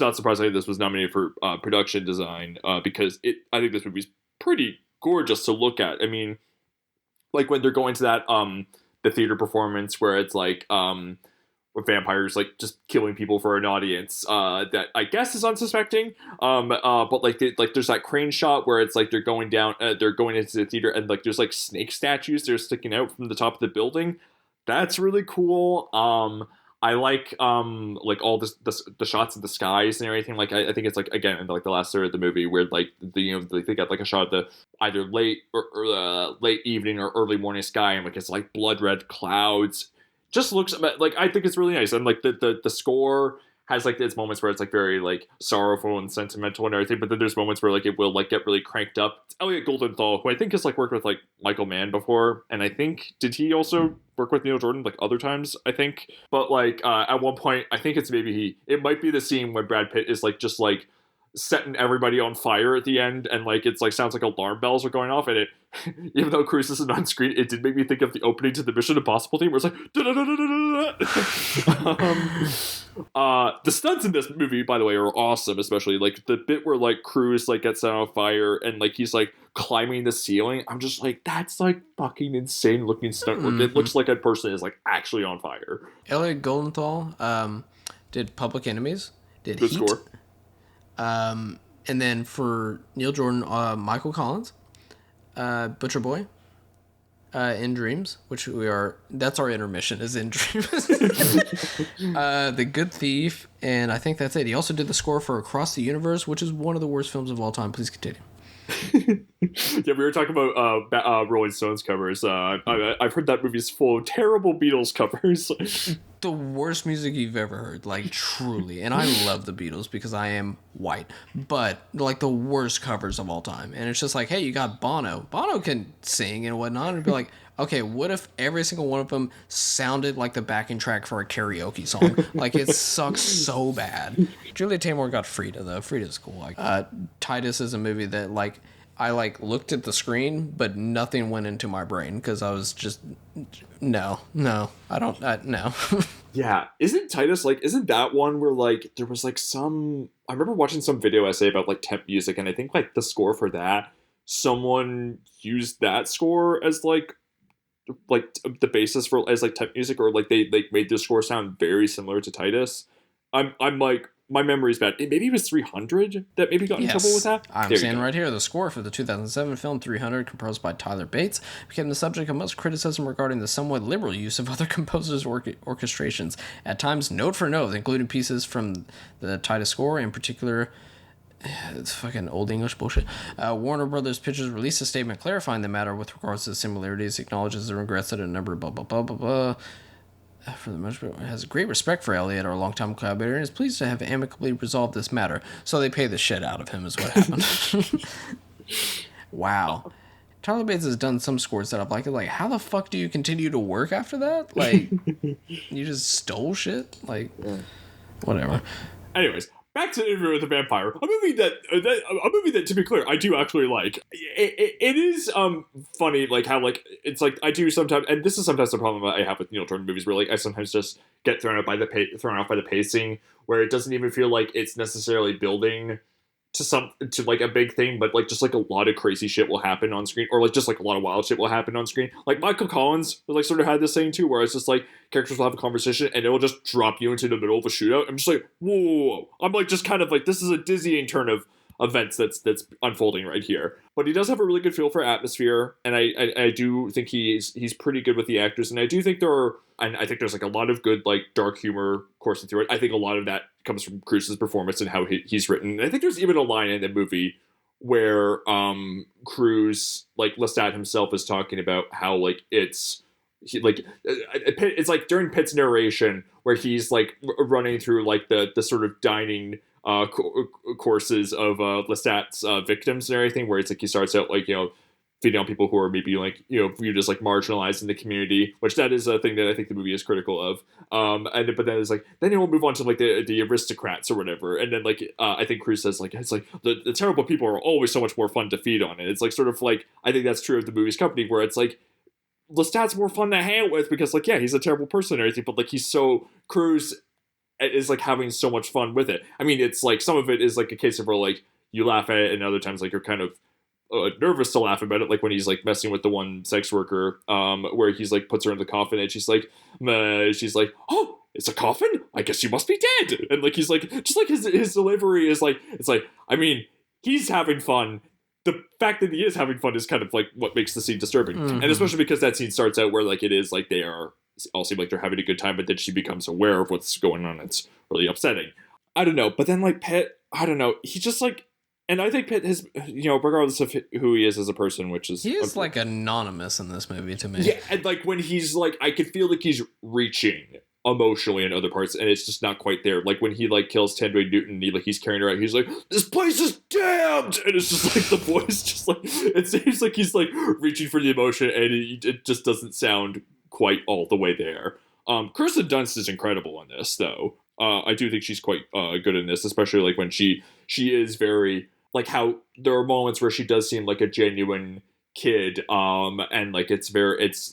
not surprising this was nominated for production design, because I think this movie's pretty gorgeous to look at. I mean, like when they're going to that the theater performance where it's like with vampires like just killing people for an audience that I guess is unsuspecting. But like there's that crane shot where it's like they're going down, they're going into the theater, and like there's like snake statues that are sticking out from the top of the building. That's really cool. I like all the shots of the skies and everything. Like I think it's like again in like the last third of the movie where like they got like a shot of the either late or late evening or early morning sky, and like it's like blood red clouds. Just looks like, I think it's really nice, and like the score has like its moments where it's like very like sorrowful and sentimental and everything, but then there's moments where like it will like get really cranked up. It's Elliot Goldenthal, who I think has like worked with like Michael Mann before, and I think did he also work with Neil Jordan like other times, I think. But like at one point I think it's maybe it might be the scene when Brad Pitt is like just like setting everybody on fire at the end, and like it's like sounds like alarm bells are going off, and it even though Cruise isn't on screen, it did make me think of the opening to the Mission Impossible theme where it's like the stunts in this movie, by the way, are awesome, especially like the bit where like Cruise like gets set on fire and like he's like climbing the ceiling. I'm just like, that's like fucking insane looking stunt work. It looks like a person is like actually on fire. Elliot Goldenthal did Public Enemies, did Good Heat. score. And then for Neil Jordan, Michael Collins, Butcher Boy, In Dreams, which that's our intermission, is In Dreams. The Good Thief, and I think that's it. He also did the score for Across the Universe, which is one of the worst films of all time. Please continue. Yeah, we were talking about Rolling Stones covers. I've heard that movie's full of terrible Beatles covers. The worst music you've ever heard, like truly. And I love the Beatles because I am white, but like the worst covers of all time. And it's just like, hey, you got Bono. Bono can sing and whatnot. And it'd be like, okay, what if every single one of them sounded like the backing track for a karaoke song? Like it sucks so bad. Julia Taymor got Frida though. Frida's cool. Like Titus is a movie that like I like looked at the screen, but nothing went into my brain because I was just no, I don't no. Yeah, isn't that one where like there was like some? I remember watching some video essay about like temp music, and I think like the score for that, someone used that score as like the basis for as like temp music, or like they like made the score sound very similar to Titus. I'm like, my memory's bad. Maybe it was 300 that maybe got in trouble with that. I'm saying right here, the score for the 2007 film 300, composed by Tyler Bates, became the subject of much criticism regarding the somewhat liberal use of other composers' orchestrations, at times note for note, including pieces from the Titus score, in particular. It's fucking old English bullshit. Warner Brothers Pictures released a statement clarifying the matter with regards to the similarities, acknowledges the regrets that a number of blah blah blah blah blah. For the most part, has great respect for Elliot, our longtime collaborator, and is pleased to have amicably resolved this matter. So they pay the shit out of him, is what happened. Wow. Tyler Bates has done some scores that I've liked. Like, how the fuck do you continue to work after that? Like, you just stole shit? Like, whatever. Anyways, back to Interview with the Vampire, a movie that, to be clear, I do actually like. It is funny, like how like it's like I do sometimes, and this is sometimes the problem I have with Neil Jordan movies, where like I sometimes just get thrown off by the pacing, where it doesn't even feel like it's necessarily building to like a big thing, but like just like a lot of crazy shit will happen on screen, or like just like a lot of wild shit will happen on screen. Like Michael Collins like sort of had this thing too, where it's just like characters will have a conversation and it will just drop you into the middle of a shootout. I'm just like, whoa. I'm like just kind of like, this is a dizzying turn of events that's unfolding right here. But he does have a really good feel for atmosphere, and I do think he's pretty good with the actors, and I do think I think there's like a lot of good like dark humor coursing through it. I think a lot of that comes from Cruise's performance and how he's written. And I think there's even a line in the movie where Cruise, like Lestat himself, is talking about how like it's like during Pitt's narration where he's like running through like the sort of dining courses of Lestat's victims and everything, where it's like he starts out like, you know, feeding on people who are maybe like, you know, viewed as like marginalized in the community, which that is a thing that I think the movie is critical of. But then it's like, then he'll move on to like the aristocrats or whatever, and then like I think Cruise says like, it's like the terrible people are always so much more fun to feed on, and it's like sort of like, I think that's true of the movie's company, where it's like Lestat's more fun to hang out with because like, yeah, he's a terrible person and everything, but like Cruise is like having so much fun with it. I mean, it's like some of it is like a case of where like you laugh at it, and other times like you're kind of nervous to laugh about it, like when he's like messing with the one sex worker, where he's like puts her in the coffin and she's like, oh, it's a coffin? I guess you must be dead. And like he's like, just like his delivery is like, it's like, I mean, he's having fun. The fact that he is having fun is kind of like what makes the scene disturbing, and especially because that scene starts out where like it is like they all seem like they're having a good time, but then she becomes aware of what's going on. It's really upsetting. I don't know, but then like Pitt, I don't know, he just like. And I think Pitt has, regardless of who he is as a person, which is... He is, like, anonymous in this movie to me. Yeah, and, like, when he's, like, I can feel like he's reaching emotionally in other parts, and it's just not quite there. Like, when he, like, kills Tandre Newton, he's carrying her out, he's like, this place is damned! And it's just, like, the voice just, like... It seems like he's, like, reaching for the emotion, and it just doesn't sound quite all the way there. Kirsten Dunst is incredible in this, though. I do think she's quite good in this, especially, like, when she is very... Like how there are moments where she does seem like a genuine kid, and like it's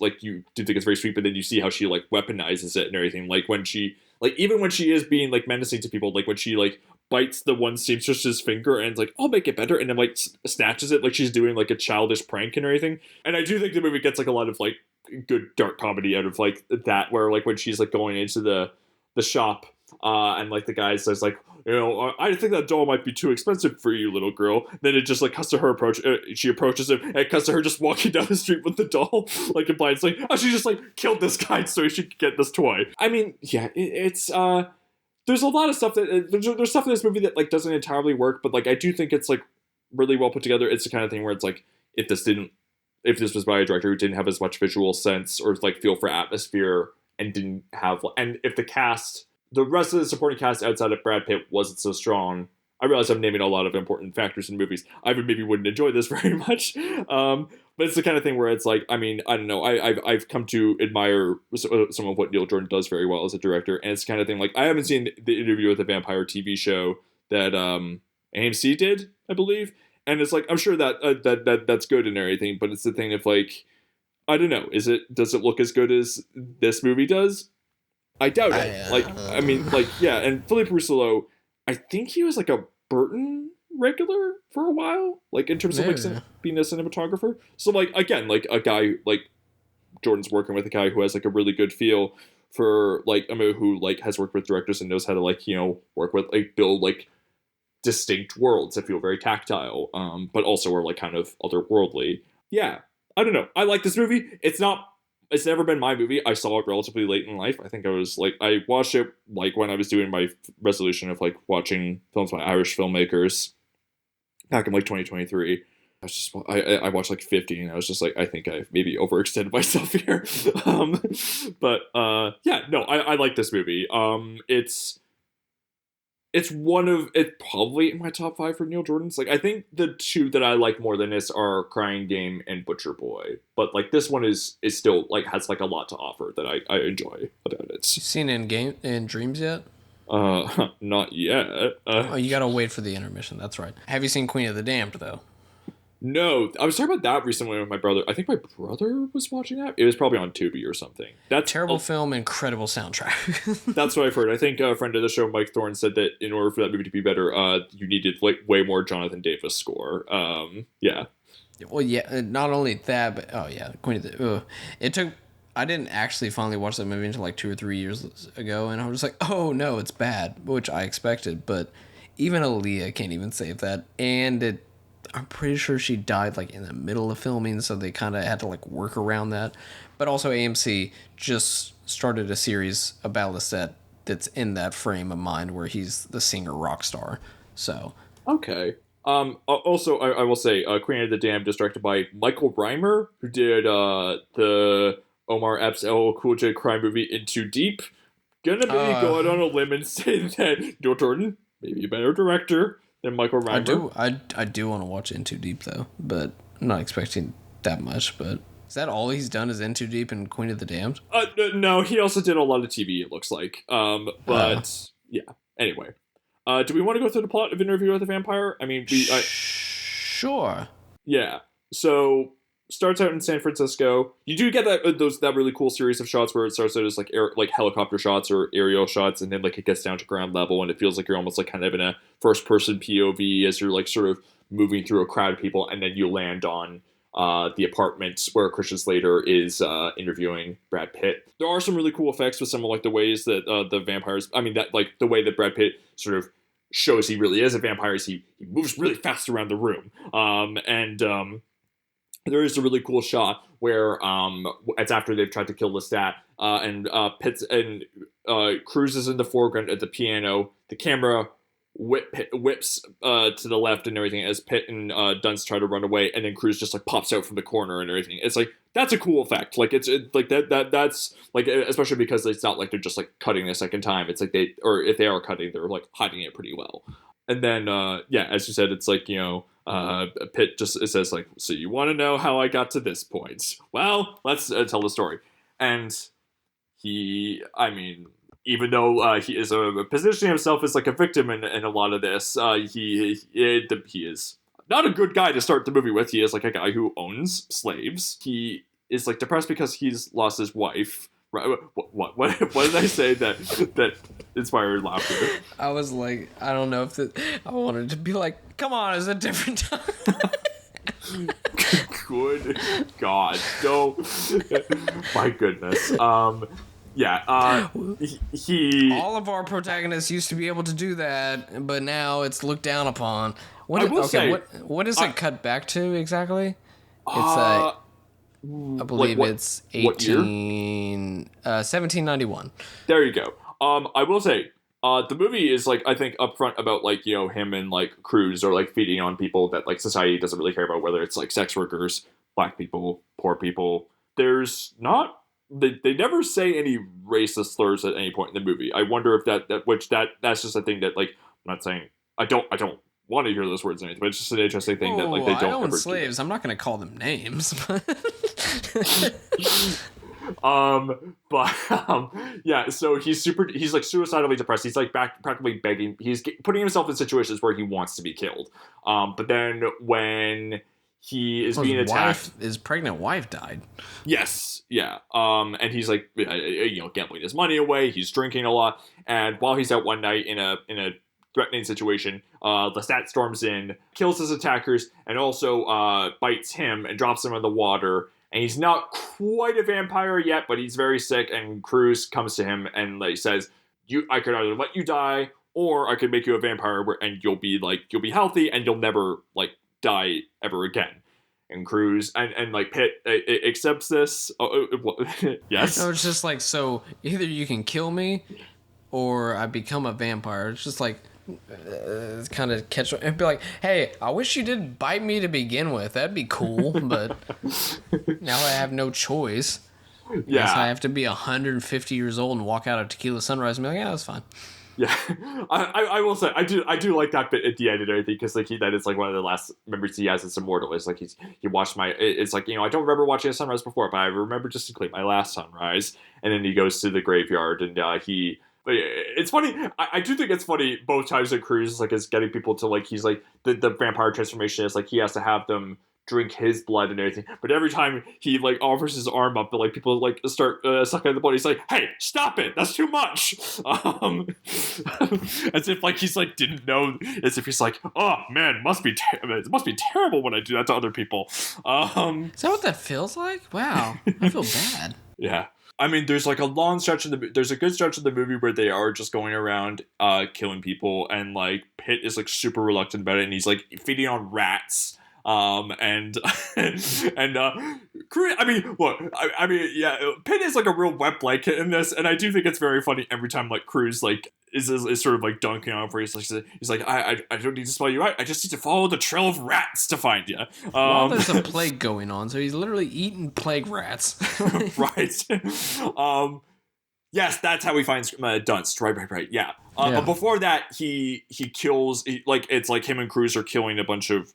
like you do think it's very sweet, but then you see how she like weaponizes it and everything. Like when she, like even when she is being like menacing to people, like when she like bites the one seamstress's finger and it's like, I'll make it better, and then like snatches it like she's doing like a childish prank and everything. And I do think the movie gets like a lot of like good dark comedy out of like that, where like when she's like going into the shop, and like the guy says like, I think that doll might be too expensive for you, little girl. Then it just like cuts to her she approaches him, and it cuts to her just walking down the street with the doll, like implied it's like, oh, she just like killed this guy so she could get this toy. I mean, yeah, it's there's a lot of stuff that there's stuff in this movie that like doesn't entirely work, but like I do think it's like really well put together. It's the kind of thing where it's like if this was by a director who didn't have as much visual sense or like feel for atmosphere and didn't have, and if the rest of the supporting cast outside of Brad Pitt wasn't so strong. I realize I'm naming a lot of important factors in movies. I maybe wouldn't enjoy this very much. But it's the kind of thing where it's like, I mean, I don't know. I've come to admire some of what Neil Jordan does very well as a director. And it's the kind of thing like, I haven't seen the Interview with the Vampire TV show that AMC did, I believe. And it's like, I'm sure that's good and everything. But it's the thing of like, I don't know. Does it look as good as this movie does? I doubt it. And Philippe Rousselot, I think he was like a Burton regular for a while, like in terms of like being a cinematographer. So like again, like a guy like Jordan's working with a guy who has like a really good feel for like a movie who like has worked with directors and knows how to like work with like build like distinct worlds that feel very tactile, but also are like kind of otherworldly. Yeah, I don't know. I like this movie. It's never been my movie. I saw it relatively late in life. I think I watched it like when I was doing my resolution of like watching films by Irish filmmakers back in like 2023. I watched like 50 and I was just like, I think I've maybe overextended myself here. I like this movie. It's probably in my top 5 for Neil Jordan's. Like, I think the 2 that I like more than this are Crying Game and Butcher Boy. But, like, this one is still, like, has, like, a lot to offer that I enjoy about it. You seen In Dreams yet? Not yet. You gotta wait for the intermission, that's right. Have you seen Queen of the Damned, though? No, I was talking about that recently with my brother. I think my brother was watching that. It was probably on Tubi or something. That's terrible film, incredible soundtrack. That's what I've heard. I think a friend of the show, Mike Thorne, said that in order for that movie to be better, you needed like way more Jonathan Davis score. Yeah. Well, yeah. Not only that, but Queen of the. I didn't actually finally watch that movie until like 2 or 3 years ago, and I was like, oh no, it's bad, which I expected. But even Aaliyah can't even save that, and I'm pretty sure she died like in the middle of filming, so they kind of had to like work around that. But also AMC just started a series about Lisette that's in that frame of mind where he's the singer rock star. So okay. Also, I will say, Queen of the Damned is directed by Michael Reimer, who did the Omar Epps LL Cool J crime movie Into Deep. Gonna maybe go out on a limb and say that Neil Jordan maybe a better director than Michael Reimer. I do want to watch In Too Deep though, but I'm not expecting that much. But is that all he's done? Is In Too Deep and Queen of the Damned? No, he also did a lot of TV. It looks like. Yeah. Anyway, do we want to go through the plot of Interview with the Vampire? I mean, sure. Yeah. So starts out in San Francisco. You do get that really cool series of shots where it starts out as like helicopter shots or aerial shots, and then like it gets down to ground level, and it feels like you're almost like kind of in a first person POV as you're like sort of moving through a crowd of people, and then you land on the apartment where Christian Slater is interviewing Brad Pitt. There are some really cool effects with some of like the ways that the vampires. I mean, that like the way that Brad Pitt sort of shows he really is a vampire. Is he moves really fast around the room, there is a really cool shot where it's after they've tried to kill Lestat, and Pitt and Cruz is in the foreground at the piano. The camera whips to the left and everything as Pitt and Dunst try to run away, and then Cruz just like pops out from the corner and everything. It's like that's a cool effect. Like it's like that's like, especially because it's not like they're just like cutting a second time. It's like if they are cutting, they're like hiding it pretty well. And then as you said, it's like, you know, Pitt it says like, so you want to know how I got to this point? Well, let's tell the story. And even though he is positioning himself as like a victim in a lot of this, he is not a good guy to start the movie with. He is like a guy who owns slaves. He is like depressed because he's lost his wife. Right? What did I say that inspired laughter? I was like, I don't know if I wanted to be like, come on, it's a different time. Good God, no! My goodness. He. All of our protagonists used to be able to do that, but now it's looked down upon. What does it cut back to exactly? It's I believe it's 1791. There you go. I will say, the movie is like, I think upfront about like, you know, him and like Cruz are like feeding on people that like society doesn't really care about, whether it's like sex workers, black people, poor people. There's not. They never say any racist slurs at any point in the movie. I wonder if that's just a thing that like, I'm not saying I don't want to hear those words or anything, but it's just an interesting thing that like they don't. I own ever slaves. I'm not going to call them names. So he's like suicidally depressed. He's like practically begging. He's putting himself in situations where he wants to be killed. But then when he is being attacked, his pregnant wife died. Yes, yeah. And he's like, you know, gambling his money away. He's drinking a lot, and while he's out one night in a threatening situation, Lestat storms in, kills his attackers, and also bites him and drops him in the water. And he's not quite a vampire yet, but he's very sick. And Cruz comes to him and like says, I could either let you die, or I could make you a vampire, and you'll be healthy, and you'll never like die ever again. And Cruz and like Pitt accepts this. Yes. No, it's just like, so either you can kill me, or I become a vampire. It's just like, kind of catch and be like, hey, I wish you didn't bite me to begin with. That'd be cool, but now I have no choice. Yeah, I have to be 150 years old and walk out of Tequila Sunrise and be like, yeah, that's fine. Yeah, I will say I do like that bit at the end and everything, because like that is like one of the last memories he has as immortal. It's like he watched it's like, you know, I don't remember watching a sunrise before, but I remember distinctly my last sunrise. And then he goes to the graveyard and But it's funny. I do think it's funny both times that Cruz is getting people to like, he's like the vampire transformation is like he has to have them drink his blood and everything. But every time he like offers his arm up, but like people like start sucking at the blood. He's like, hey, stop it! That's too much. As if like he's like didn't know. As if he's like, oh man, it must be terrible when I do that to other people. Is that what that feels like? Wow, I feel bad. Yeah. I mean, there's like a long stretch there's a good stretch of the movie where they are just going around killing people, and like Pitt is like super reluctant about it, and he's like feeding on rats. And Cruz, Pitt is like a real wet blanket in this, and I do think it's very funny every time like Cruz like is sort of like dunking on where he's like I don't need to spell you out, I just need to follow the trail of rats to find you. Well, there's a plague going on, so he's literally eating plague rats. Right. Yes, that's how he finds Dunst. Right. Yeah. But before that, he kills. It's like him and Cruz are killing a bunch of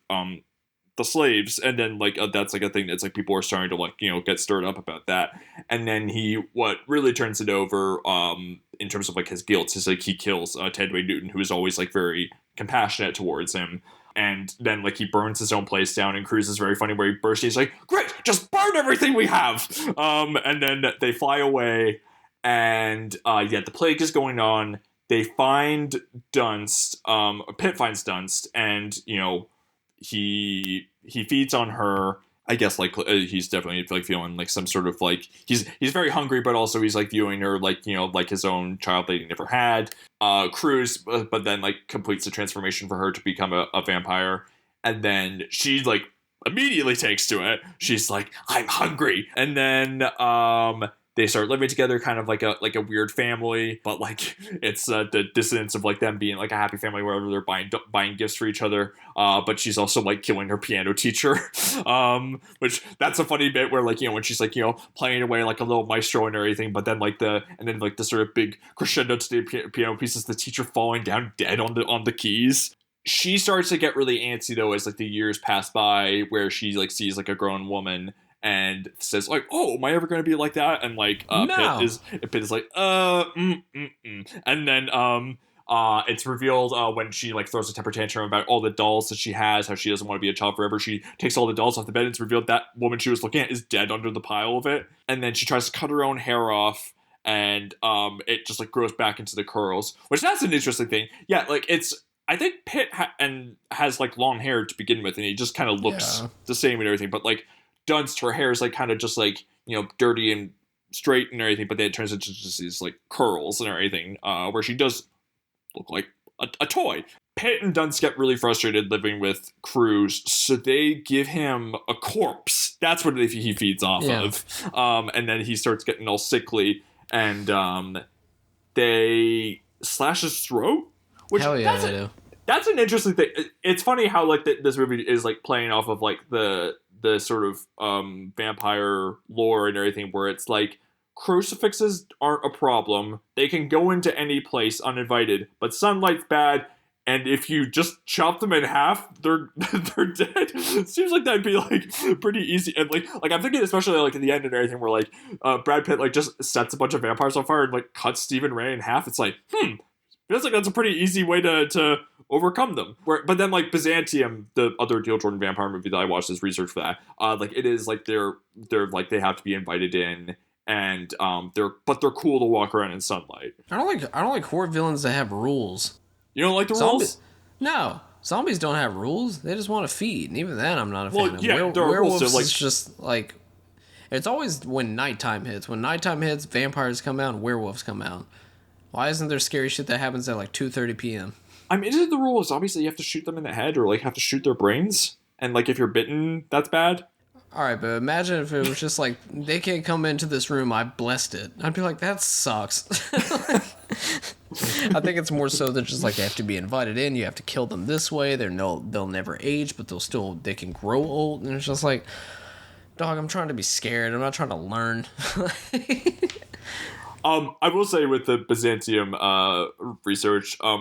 the slaves, and then like that's like a thing that's like people are starting to like, you know, get stirred up about that. And then what really turns it over in terms of like his guilt is like he kills Ted Wade Newton, who is always like very compassionate towards him. and then like he burns his own place down, and Cruz is very funny where he bursts. He's like, "Great, just burn everything we have." And then they fly away, and the plague is going on. They find Dunst. Pitt finds Dunst, and he feeds on her. I guess like he's definitely like feeling like some sort of like he's very hungry, but also he's like viewing her like like his own child that he never had. Cruz, but then like completes the transformation for her to become a vampire, and then she like immediately takes to it. She's like, "I'm hungry," and then they start living together, kind of like a weird family, but like it's the dissonance of like them being like a happy family where they're buying gifts for each other. But she's also like killing her piano teacher, which that's a funny bit where like when she's like playing away like a little maestro and everything, but then like the sort of big crescendo to the piano pieces, the teacher falling down dead on the keys. She starts to get really antsy though as like the years pass by, where she like sees like a grown woman and says like, "Oh, am I ever going to be like that?" And like No. Pitt is like, and then it's revealed when she like throws a temper tantrum about all the dolls that she has, how she doesn't want to be a child forever. She takes all the dolls off the bed, and it's revealed that woman she was looking at is dead under the pile of it. And then she tries to cut her own hair off, and it just like grows back into the curls, which that's an interesting thing. Yeah, like I think Pitt has like long hair to begin with, and he just kind of looks the same and everything, but like Dunst, her hair is like kind of just like dirty and straight and everything, but then it turns into just these like curls and everything, where she does look like a toy. Pitt and Dunst get really frustrated living with Cruz, so they give him a corpse. That's what he feeds off of, and then he starts getting all sickly, and they slash his throat. Which Hell yeah, they do. That's an interesting thing. It's funny how like this movie is like playing off of like the sort of vampire lore and everything, where it's like crucifixes aren't a problem. They can go into any place uninvited, but sunlight's bad, and if you just chop them in half, they're dead. It seems like that'd be like pretty easy. And like I'm thinking especially like at the end and everything, where like Brad Pitt like just sets a bunch of vampires on fire and like cuts Stephen Ray in half. It's like feels like that's a pretty easy way to overcome them. But then like Byzantium, the other Neil Jordan vampire movie that I watched as research for that, like it is like they're like they have to be invited in, and they're cool to walk around in sunlight. I don't like horror villains that have rules. You don't like the rules? No. Zombies don't have rules. They just want to feed. And even then, I'm not a fan of. Yeah, there are rules. Werewolves So, like, is just like... It's always when nighttime hits. When nighttime hits, vampires come out and werewolves come out. Why isn't there scary shit that happens at like 2:30 p.m.? I mean, isn't the rule of zombies that you have to shoot them in the head or like have to shoot their brains? And like if you're bitten, that's bad? Alright, but imagine if it was just like, they can't come into this room, I blessed it. I'd be like, that sucks. I think it's more so that just like they have to be invited in, you have to kill them this way, they'll never age, but they can grow old, and it's just like, dog, I'm trying to be scared, I'm not trying to learn. I will say with the Byzantium research, a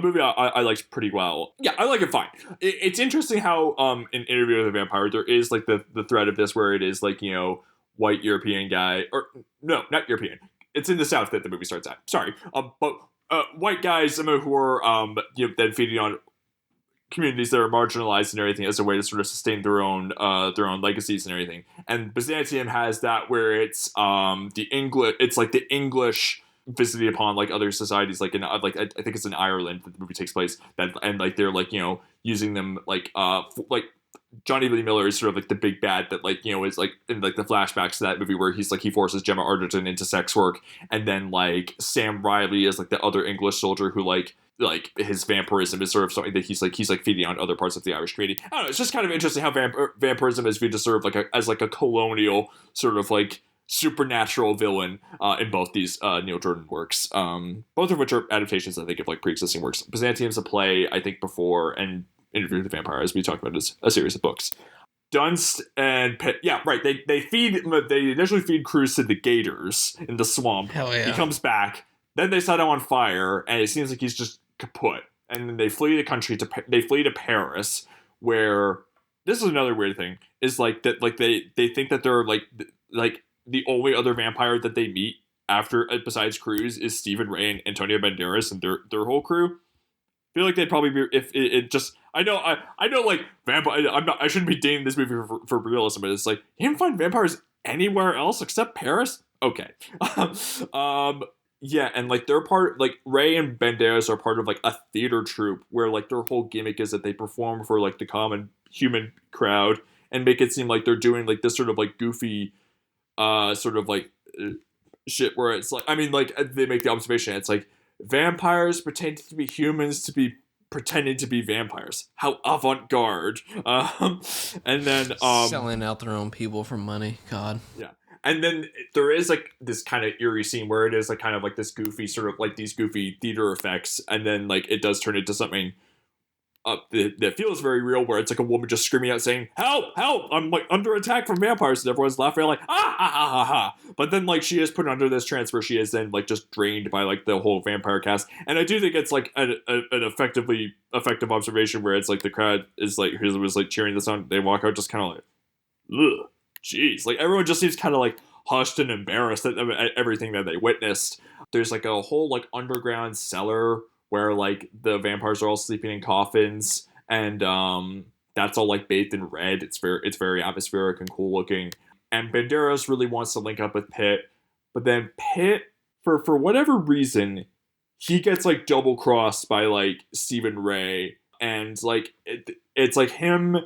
movie I liked pretty well. Yeah, I like it fine. It's interesting how in Interview with a Vampire there is like the thread of this where it is like white European guy, or no, not European. It's in the South that the movie starts at. Sorry, but white guys who are then feeding on communities that are marginalized and everything as a way to sort of sustain their own legacies and everything. And Byzantium has that where it's the English visiting upon like other societies, like I think it's in Ireland that the movie takes place, and like they're like using them like Johnny Lee Miller is sort of like the big bad that like is like in like the flashbacks to that movie where he's like he forces Gemma Arterton into sex work, and then like Sam Riley is like the other English soldier who like his vampirism is sort of something that he's like feeding on other parts of the Irish community. I don't know. It's just kind of interesting how vampirism is viewed as sort of as a colonial sort of like supernatural villain in both these Neil Jordan works, both of which are adaptations I think of like pre-existing works. Byzantium's a play I think before, and Interview with the Vampire, as we talked about, is a series of books. Dunst and Pitt, yeah, right. They initially feed Cruz to the gators in the swamp. Hell yeah. He comes back. Then they set him on fire, and it seems like he's just kaput. And then they flee the country they flee to Paris, where this is another weird thing is like that. Like they think that they're like the only other vampire that they meet after besides Cruz is Stephen Ray and Antonio Banderas and their whole crew. I feel like they'd probably be if it just. I know, like vampire. I shouldn't be dating this movie for realism, but it's like you can't find vampires anywhere else except Paris. Okay. Yeah, and like they're part, like Ray and Banderas are part of like a theater troupe where like their whole gimmick is that they perform for like the common human crowd and make it seem like they're doing like this sort of like goofy, sort of like shit where it's like, I mean, like they make the observation, it's like vampires pretending to be humans to be pretending to be vampires. How avant-garde. And then selling out their own people for money. God. Yeah. And then there is like this kind of eerie scene where it is like kind of like this goofy sort of like these goofy theater effects, and then like it does turn into something that feels very real, where it's like a woman just screaming out saying, "Help! Help! I'm like under attack from vampires," and everyone's laughing like, "Ah ha ha ha ha!" But then like she is put under this trance where she is then like just drained by like the whole vampire cast, and I do think it's like an effective observation where it's like the crowd is like who was like cheering this on, they walk out just kind of like, ugh. Jeez, like everyone just seems kind of like hushed and embarrassed at everything that they witnessed. There's like a whole like underground cellar where like the vampires are all sleeping in coffins, and that's all like bathed in red. It's very atmospheric and cool looking. And Banderas really wants to link up with Pitt, but then Pitt, for whatever reason, he gets like double crossed by like Stephen Ray, and like it's like him,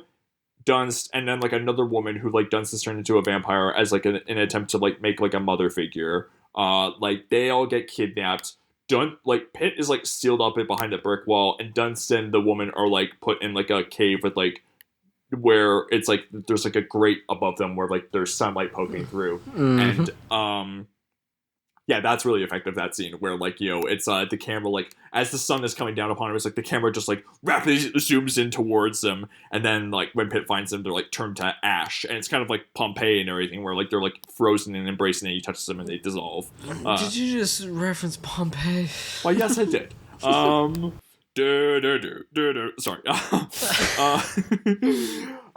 Dunst, and then like another woman who like Dunst has turned into a vampire as like an attempt to like make like a mother figure. Like they all get kidnapped. Like Pitt is like sealed up behind a brick wall, and Dunst and the woman are like put in like a cave with like where it's like there's like a grate above them where like there's sunlight poking through. Mm-hmm. And yeah, that's really effective, that scene where like, you know, it's the camera like as the sun is coming down upon him, it's like the camera just like rapidly zooms in towards them, and then like when Pitt finds them, they're like turned to ash, and it's kind of like Pompeii and everything where like they're like frozen and embracing, and he touches them and they dissolve. Did you just reference Pompeii? Well, yes, I did. Sorry.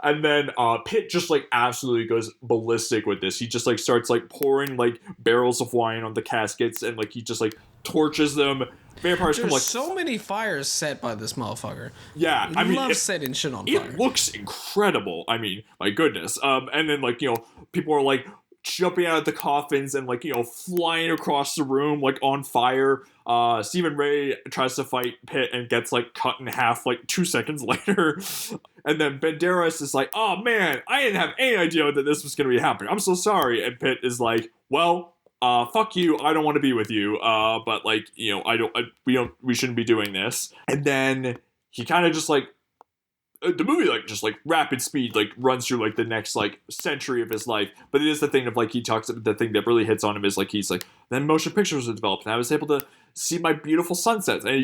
And then Pitt just like absolutely goes ballistic with this. He just like starts like pouring like barrels of wine on the caskets, and like he just like torches them. Vampires come like so many fires set by this motherfucker. Yeah, I mean, loves setting shit on fire. It looks incredible. I mean, my goodness. And then like, you know, people are like jumping out of the coffins and like, you know, flying across the room like on fire. Stephen Ray tries to fight Pitt and gets like cut in half like 2 seconds later. And then Banderas is like, "Oh man, I didn't have any idea that this was going to be happening. I'm so sorry." And Pitt is like, "Well, fuck you. I don't want to be with you. But like, you know, we shouldn't be doing this." And then he kind of just like, the movie like just like rapid speed like runs through like the next like century of his life. But it is the thing of like, he talks, the thing that really hits on him is like, he's like, then motion pictures were developed and I was able to see my beautiful sunsets. And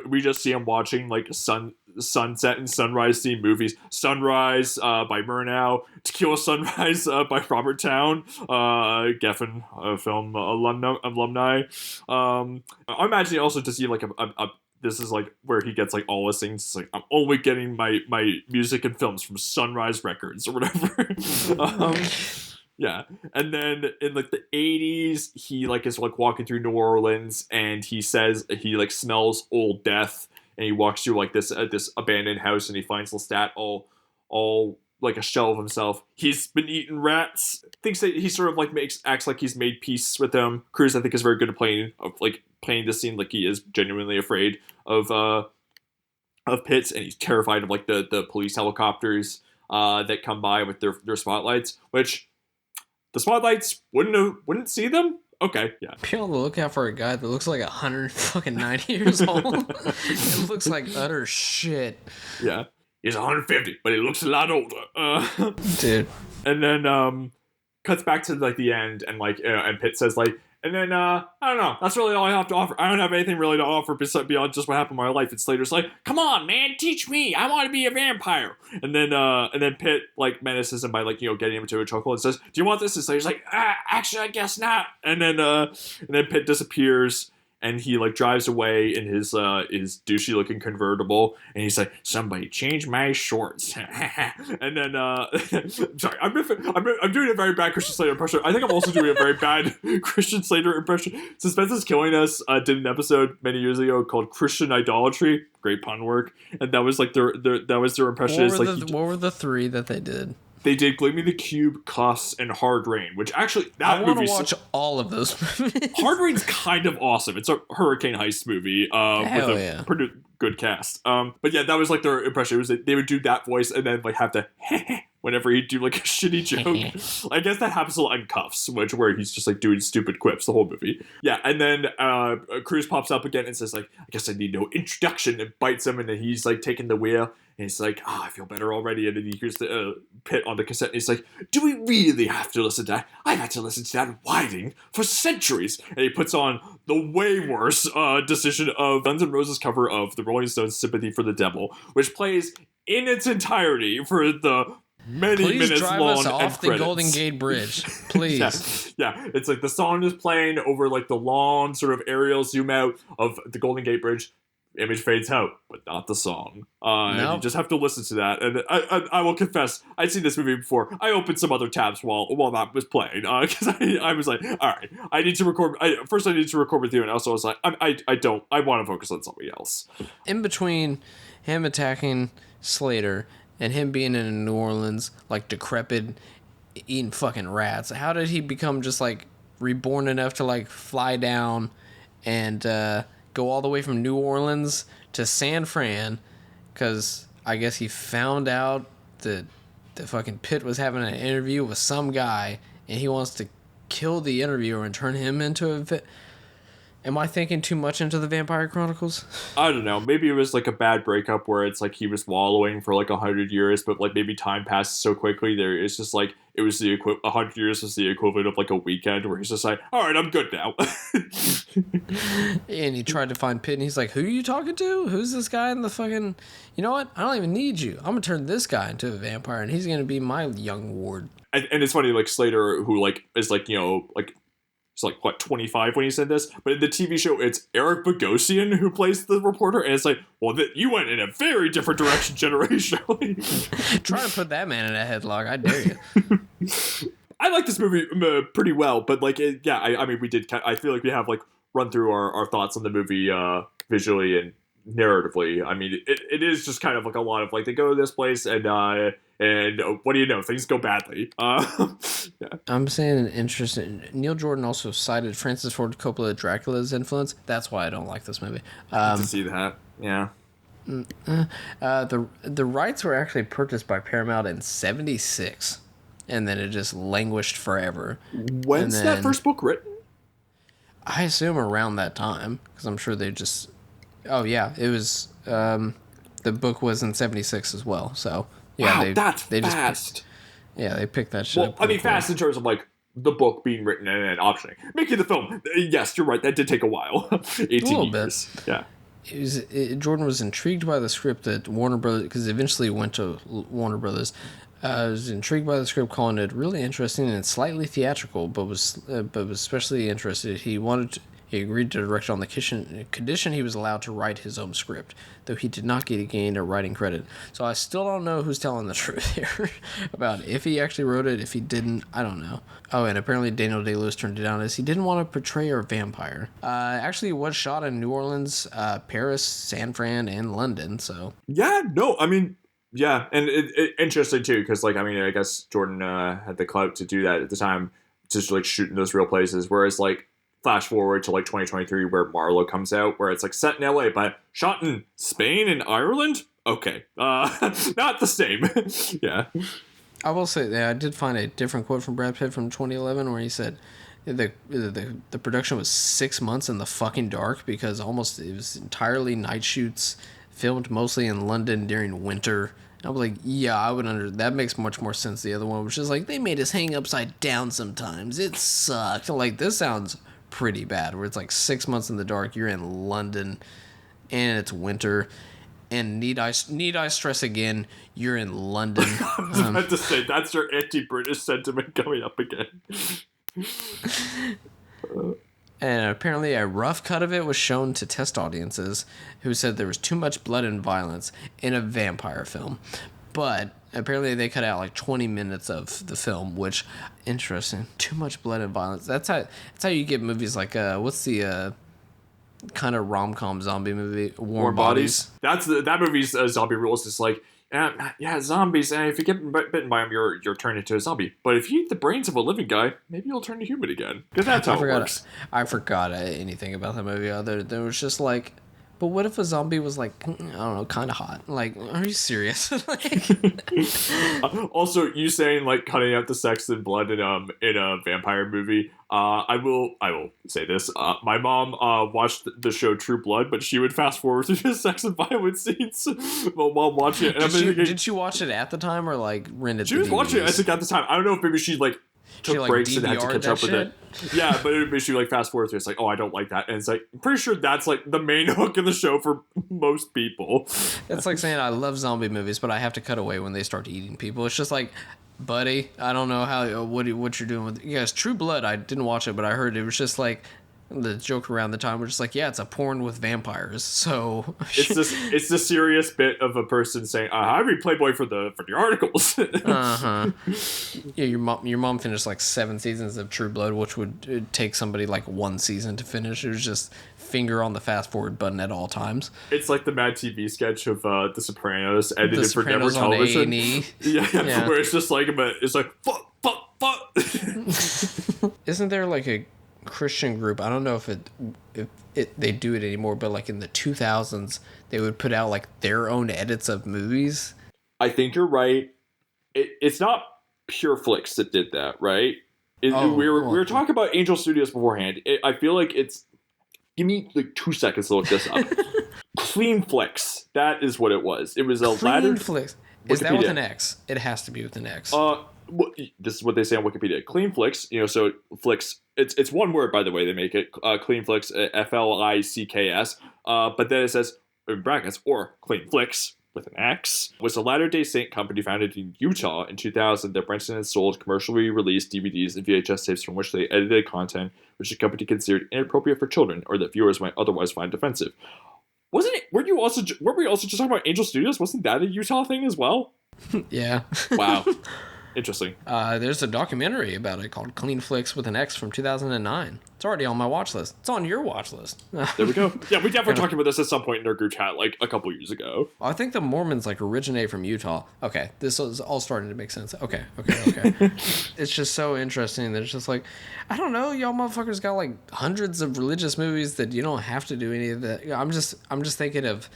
we just see him watching like sunset and sunrise themed movies. Sunrise by Murnau, Tequila Sunrise by Robert Towne, Geffen film alumni. I'm imagining also to see like a this is like where he gets like all his things. It's like, I'm only getting my music and films from Sunrise Records or whatever. Yeah. And then in like the 80s, he like is like walking through New Orleans, and he says he like smells old death, and he walks through like this abandoned house, and he finds Lestat all like a shell of himself. He's been eating rats. Thinks that he sort of like acts like he's made peace with them. Cruz, I think, is very good at playing this scene like he is genuinely afraid of Pitts, and he's terrified of like the police helicopters that come by with their spotlights, which the spotlights wouldn't see them. Okay, yeah. Be on the lookout for a guy that looks like 190 years old. It looks like utter shit. Yeah. He's 150, but he looks a lot older. Dude. And then cuts back to like the end, and like and Pitt says like, and then I don't know, that's really all I have to offer. I don't have anything really to offer beyond just what happened in my life. And Slater's like, come on, man, teach me. I want to be a vampire. And then Pitt like menaces him by like, you know, getting him into a chokehold and says, do you want this? And Slater's like, actually, I guess not. And then Pitt disappears. and he like drives away in his douchey looking convertible, and he's like, "Somebody change my shorts." And then sorry, I'm doing a very bad Christian Slater impression. I think I'm also doing a very bad Christian Slater impression. Suspense is Killing Us did an episode many years ago called Christian Idolatry. Great pun work, and that was like their impression. What were the three that they did? They did Give Me the Cube, Cuffs, and Hard Rain, which actually I want to watch all of those movies. Hard Rain's kind of awesome. It's a hurricane heist movie with a pretty good cast. But yeah, that was like their impression. It was that they would do that voice and then like have to whenever he'd do like a shitty joke. I guess that happens a lot in Cuffs, where he's just like doing stupid quips the whole movie. Yeah, and then Cruz pops up again and says like, "I guess I need no introduction," and bites him, and then he's like taking the wheel. And he's like, "I feel better already." And then he hears the Pitt on the cassette. And he's like, "Do we really have to listen to that? I've had to listen to that whining for centuries." And he puts on the way worse decision of Guns N' Roses cover of the Rolling Stones' "Sympathy for the Devil," which plays in its entirety for the many Please minutes drive long us off the credits. Golden Gate Bridge, please. Yeah, it's like the song is playing over like the long sort of aerial zoom out of the Golden Gate Bridge. Image fades out, but not the song. And you just have to listen to that. And I will confess, I'd seen this movie before. I opened some other tabs while that was playing because I was like, all right, I need to record. First, I need to record with you, and also I was like, I want to focus on something else. In between him attacking Slater and him being in New Orleans, like decrepit, eating fucking rats, how did he become just like reborn enough to like fly down and go all the way from New Orleans to San Fran? Because I guess he found out that the fucking Pitt was having an interview with some guy, and he wants to kill the interviewer and turn him into a... Am I thinking too much into the Vampire Chronicles? I don't know. Maybe it was like a bad breakup where it's like he was wallowing for like 100 years, but like maybe time passes so quickly there. It's just like it was 100 years was the equivalent of like a weekend where he's just like, all right, I'm good now. And he tried to find Pitt, and he's like, who are you talking to? Who's this guy in the fucking... You know what? I don't even need you. I'm going to turn this guy into a vampire, and he's going to be my young ward. And it's funny, like Slater, who like is like, you know, like... He's like, what, 25 when he said this? But in the TV show, it's Eric Bogosian who plays the reporter. And it's like, well, you went in a very different direction generationally. Try to put that man in a headlock. I dare you. I like this movie pretty well. But, like, I mean, we did... I feel like we have, like, run through our thoughts on the movie visually and narratively. I mean, it is just kind of like a lot of, like, they go to this place and what do you know? Things go badly. Yeah. I'm saying interesting. Neil Jordan also cited Francis Ford Coppola Dracula's influence. That's why I don't like this movie. To see that, yeah. The rights were actually purchased by Paramount in '76, and then it just languished forever. When's that first book written? I assume around that time, because I'm sure they just... Oh yeah, it was... the book was in '76 as well, so... Yeah, wow, that's they fast. They picked that shit up. I mean, fast in terms of, like, the book being written and then optioning. Making the film, yes, you're right, that did take a while. 18 years. Bit. Yeah. Jordan was intrigued by the script that Warner Brothers, because eventually went to Warner Brothers, was intrigued by the script, calling it really interesting and slightly theatrical, but was especially interested. He agreed to direct on the condition he was allowed to write his own script, though he did not get gained a writing credit. So I still don't know who's telling the truth here about if he actually wrote it, if he didn't, I don't know. Oh, and apparently Daniel Day-Lewis turned it down as he didn't want to portray a vampire. Actually, it was shot in New Orleans, Paris, San Fran, and London, so... Yeah, no, I mean... Yeah, and it interesting, too, because, like, I mean, I guess Jordan had the clout to do that at the time, just, like, shooting those real places, whereas, like, flash forward to like 2023 where Marlowe comes out, where it's like set in LA but shot in Spain and Ireland. Okay, not the same. Yeah, I will say that I did find a different quote from Brad Pitt from 2011 where he said the production was 6 months in the fucking dark because it was entirely night shoots, filmed mostly in London during winter. I was like, yeah, I would that makes much more sense. The other one was just like, they made us hang upside down sometimes. It sucked. Like, this sounds pretty bad, where it's like 6 months in the dark, you're in London, and it's winter, and need I stress again, you're in London. I was about to say, that's your anti-British sentiment coming up again. And apparently a rough cut of it was shown to test audiences who said there was too much blood and violence in a vampire film. But apparently they cut out like 20 minutes of the film, which, interesting. Too much blood and violence. That's how you get movies like, what's the kind of rom-com zombie movie? Warm Bodies. That movie's zombie rules is like, yeah, zombies. And if you get bitten by them, you're turned into a zombie. But if you eat the brains of a living guy, maybe you'll turn to human again. Because that's how it works. I forgot anything about that movie other than it was just like, but what if a zombie was like, I don't know, kind of hot? Like, are you serious? Also, you saying like cutting out the sex and blood in a vampire movie. I will say this. My mom watched the show True Blood, but she would fast forward through the sex and violence scenes while watching it. And did she watch it at the time or like rented? She was watching it, I think, at the time. I don't know if maybe she like took breaks and had to catch up with it. Yeah, but it she like fast forward through. It's like, oh, I don't like that, and it's like I'm pretty sure that's like the main hook of the show for most people. It's like saying I love zombie movies, but I have to cut away when they start eating people. It's just like, buddy, I don't know what you're doing with. You guys, True Blood. I didn't watch it, but I heard it was just like the joke around the time. We're just like, yeah, it's a porn with vampires. So it's the serious bit of a person saying, I read Playboy for the articles. Yeah, your mom finished like 7 seasons of True Blood, which would take somebody like 1 season to finish. It was just finger on the fast forward button at all times. It's like the Mad TV sketch of The Sopranos edited for network television. Yeah, where it's just like it's like fuck. Isn't there like a Christian group? I don't know if they do it anymore, but like in the 2000s, they would put out like their own edits of movies. I think you're right. It's not Pure Flix that did that, right? We were talking about Angel Studios beforehand. I feel like it's. Give me like 2 seconds to look this up. CleanFlix. That is what it was. It was a ladder. CleanFlix. Is that with an X? It has to be with an X. This is what they say on Wikipedia. CleanFlix. So Flix. It's one word, by the way. They make it CleanFlix, FLICKS. But then it says in brackets or CleanFlix with an X, was a Latter-day Saint company founded in Utah in 2000 that branched and sold commercially released DVDs and VHS tapes from which they edited content which the company considered inappropriate for children or that viewers might otherwise find offensive. Wasn't it? Were we also just talking about Angel Studios? Wasn't that a Utah thing as well? Yeah. Wow. Interesting. There's a documentary about it called CleanFlix with an X from 2009. It's already on my watch list. It's on your watch list. There we go. Yeah, we definitely talked about this at some point in our group chat like a couple years ago. I think the Mormons like originate from Utah. Okay, this is all starting to make sense. Okay. It's just so interesting that it's just like, I don't know, y'all motherfuckers got like hundreds of religious movies that you don't have to do any of that. I'm just thinking of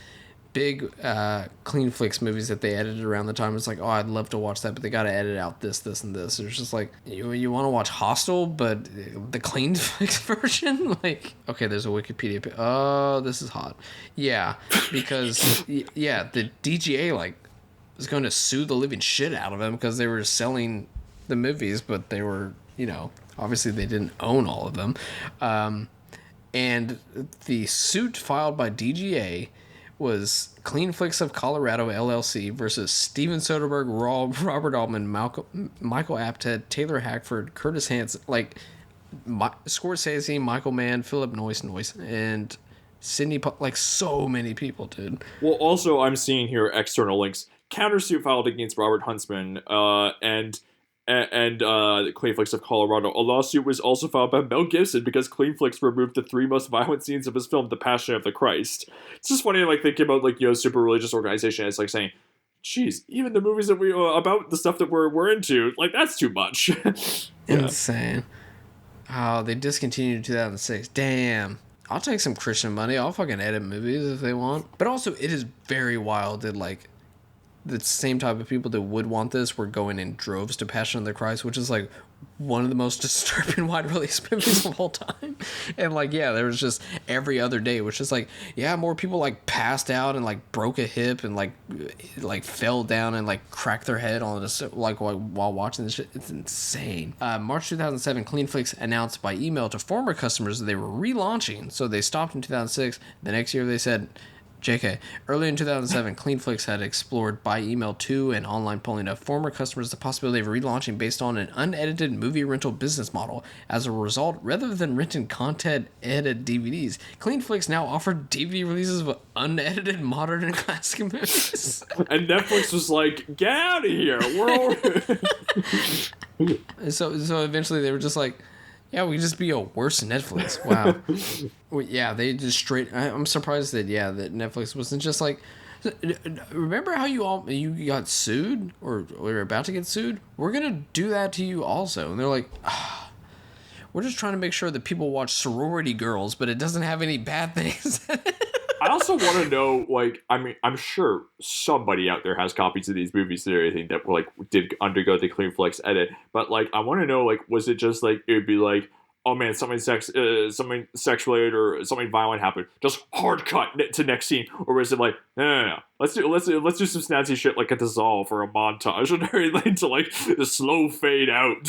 big CleanFlix movies that they edited around the time. It's like, oh, I'd love to watch that, but they got to edit out this, and this. It's just like, you want to watch Hostel, but the CleanFlix version? Like, okay, there's a Wikipedia page. Oh, this is hot. Yeah, because, yeah, the DGA, like, was going to sue the living shit out of them because they were selling the movies, but they were, obviously they didn't own all of them. And the suit filed by DGA was CleanFlix of Colorado LLC versus Steven Soderbergh, Robert Altman, Michael Apted, Taylor Hackford, Curtis Hanson, like Scorsese, Michael Mann, Philip Noyce, and Sidney, like so many people, dude. Well, also I'm seeing here external links. Countersuit filed against Robert Huntsman and CleanFlix of Colorado. A lawsuit was also filed by Mel Gibson because CleanFlix removed the 3 most violent scenes of his film, The Passion of the Christ. It's just funny, like, thinking about, like, super religious organization. It's like saying, geez, even the movies that we, about the stuff that we're into, like, that's too much. Insane. Oh, they discontinued in 2006. Damn. I'll take some Christian money. I'll fucking edit movies if they want. But also, it is very wild that, like, the same type of people that would want this were going in droves to Passion of the Christ, which is like one of the most disturbing wide release movies of all time. And like, yeah, there was just every other day, which is like, yeah, more people like passed out and like broke a hip and like fell down and like cracked their head on this, like while watching this shit. It's insane. March 2007, CleanFlix announced by email to former customers that they were relaunching. So they stopped in 2006. The next year they said, JK. Early in 2007, CleanFlix had explored by email to and online polling of former customers the possibility of relaunching based on an unedited movie rental business model. As a result, rather than renting content-edited DVDs, CleanFlix now offered DVD releases of unedited modern and classic movies. And Netflix was like, get out of here. So eventually they were just like, yeah, we just be a worse Netflix. Wow. Well, yeah, they just straight. I'm surprised that Netflix wasn't just like. Remember how you got sued or were about to get sued? We're gonna do that to you also. And they're like, we're just trying to make sure that people watch sorority girls, but it doesn't have any bad things. I also want to know, like, I mean, I'm sure somebody out there has copies of these movies and everything that like did undergo the CleanFlix edit, but like, I want to know, like, was it just like it would be like, oh man, something sexual or something violent happened, just hard cut to next scene, or was it like, no, let's do some snazzy shit like a dissolve or a montage and everything to like the slow fade out,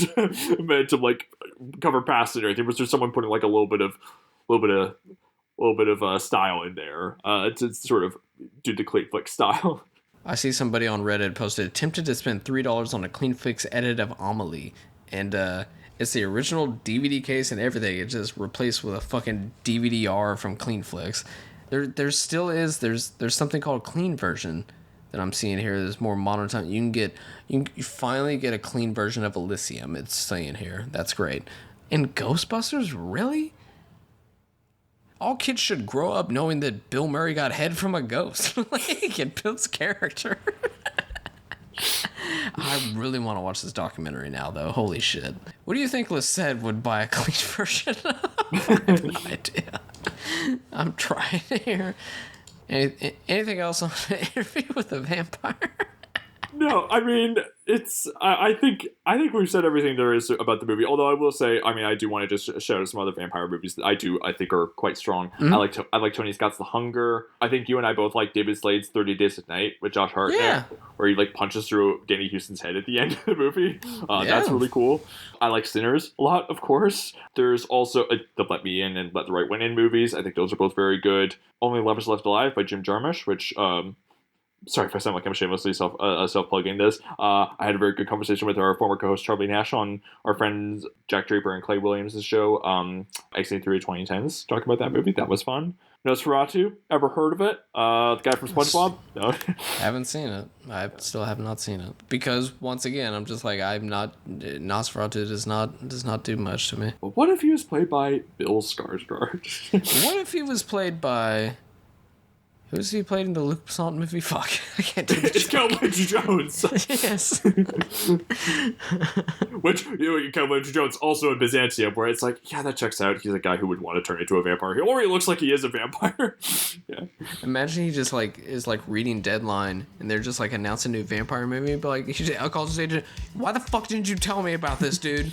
meant to like cover past it or anything? Was there someone putting like a little bit of style in there to sort of do the CleanFlix style? I see somebody on Reddit posted, attempted to spend $3 on a CleanFlix edit of Amelie, and it's the original DVD case and everything. It's just replaced with a fucking DVD-R from CleanFlix. There still is. There's something called Clean version that I'm seeing here. There's more modern time. You finally get a clean version of Elysium. It's saying here. That's great. And Ghostbusters, really? All kids should grow up knowing that Bill Murray got head from a ghost. Like, it builds character. I really want to watch this documentary now, though. Holy shit. What do you think Lisette would buy a clean version of? I have no idea. I'm trying here. Anything else on the Interview with the Vampire? No, I mean, it's. I think we've said everything there is about the movie. Although I will say, I mean, I do want to just shout out some other vampire movies that I think are quite strong. Mm-hmm. I like Tony Scott's The Hunger. I think you and I both like David Slade's 30 Days of Night with Josh Hart. Yeah. Where he like punches through Danny Houston's head at the end of the movie. That's really cool. I like Sinners a lot, of course. There's also the Let Me In and Let the Right One In movies. I think those are both very good. Only Lovers Left Alive by Jim Jarmusch, which sorry if I sound like I'm shamelessly self-plugging this. I had a very good conversation with our former co-host Charlie Nash on our friends Jack Draper and Clay Williams' show, Exiting Through 2010s, talking about that movie. That was fun. Nosferatu, ever heard of it? The guy from SpongeBob? No. Haven't seen it. I still have not seen it. Because, once again, I'm just like, Nosferatu does not do much to me. What if he was played by Bill Skarsgård? What if he was played by... Who's he played in the Luke Besson movie? Fuck. I can't do this. It's Cowboy Jones. Yes. Which, Cowboy Jones also in Byzantium, where it's like, yeah, that checks out. He's a guy who would want to turn into a vampire. Or he looks like he is a vampire. Yeah. Imagine he just like is like reading Deadline and they're just like announcing a new vampire movie, but like he's an alcoholist agent. Why the fuck didn't you tell me about this, dude?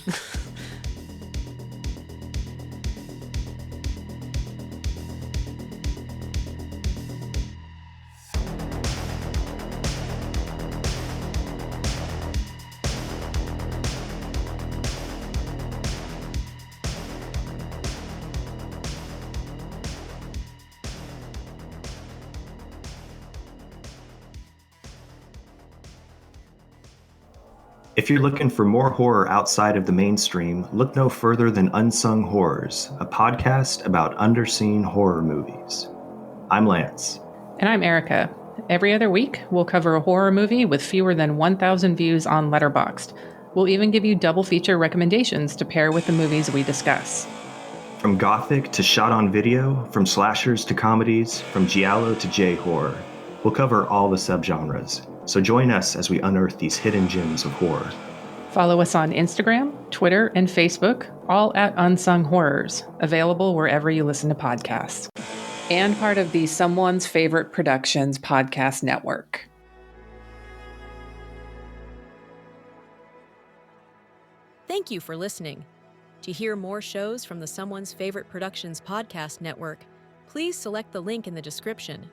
If you're looking for more horror outside of the mainstream, look no further than Unsung Horrors, a podcast about underseen horror movies. I'm Lance. And I'm Erica. Every other week, we'll cover a horror movie with fewer than 1,000 views on Letterboxd. We'll even give you double feature recommendations to pair with the movies we discuss. From gothic to shot on video, from slashers to comedies, from giallo to J-horror. We'll cover all the subgenres. So join us as we unearth these hidden gems of horror. Follow us on Instagram, Twitter, and Facebook, all at Unsung Horrors, available wherever you listen to podcasts. And part of the Someone's Favorite Productions podcast network. Thank you for listening. To hear more shows from the Someone's Favorite Productions podcast network, please select the link in the description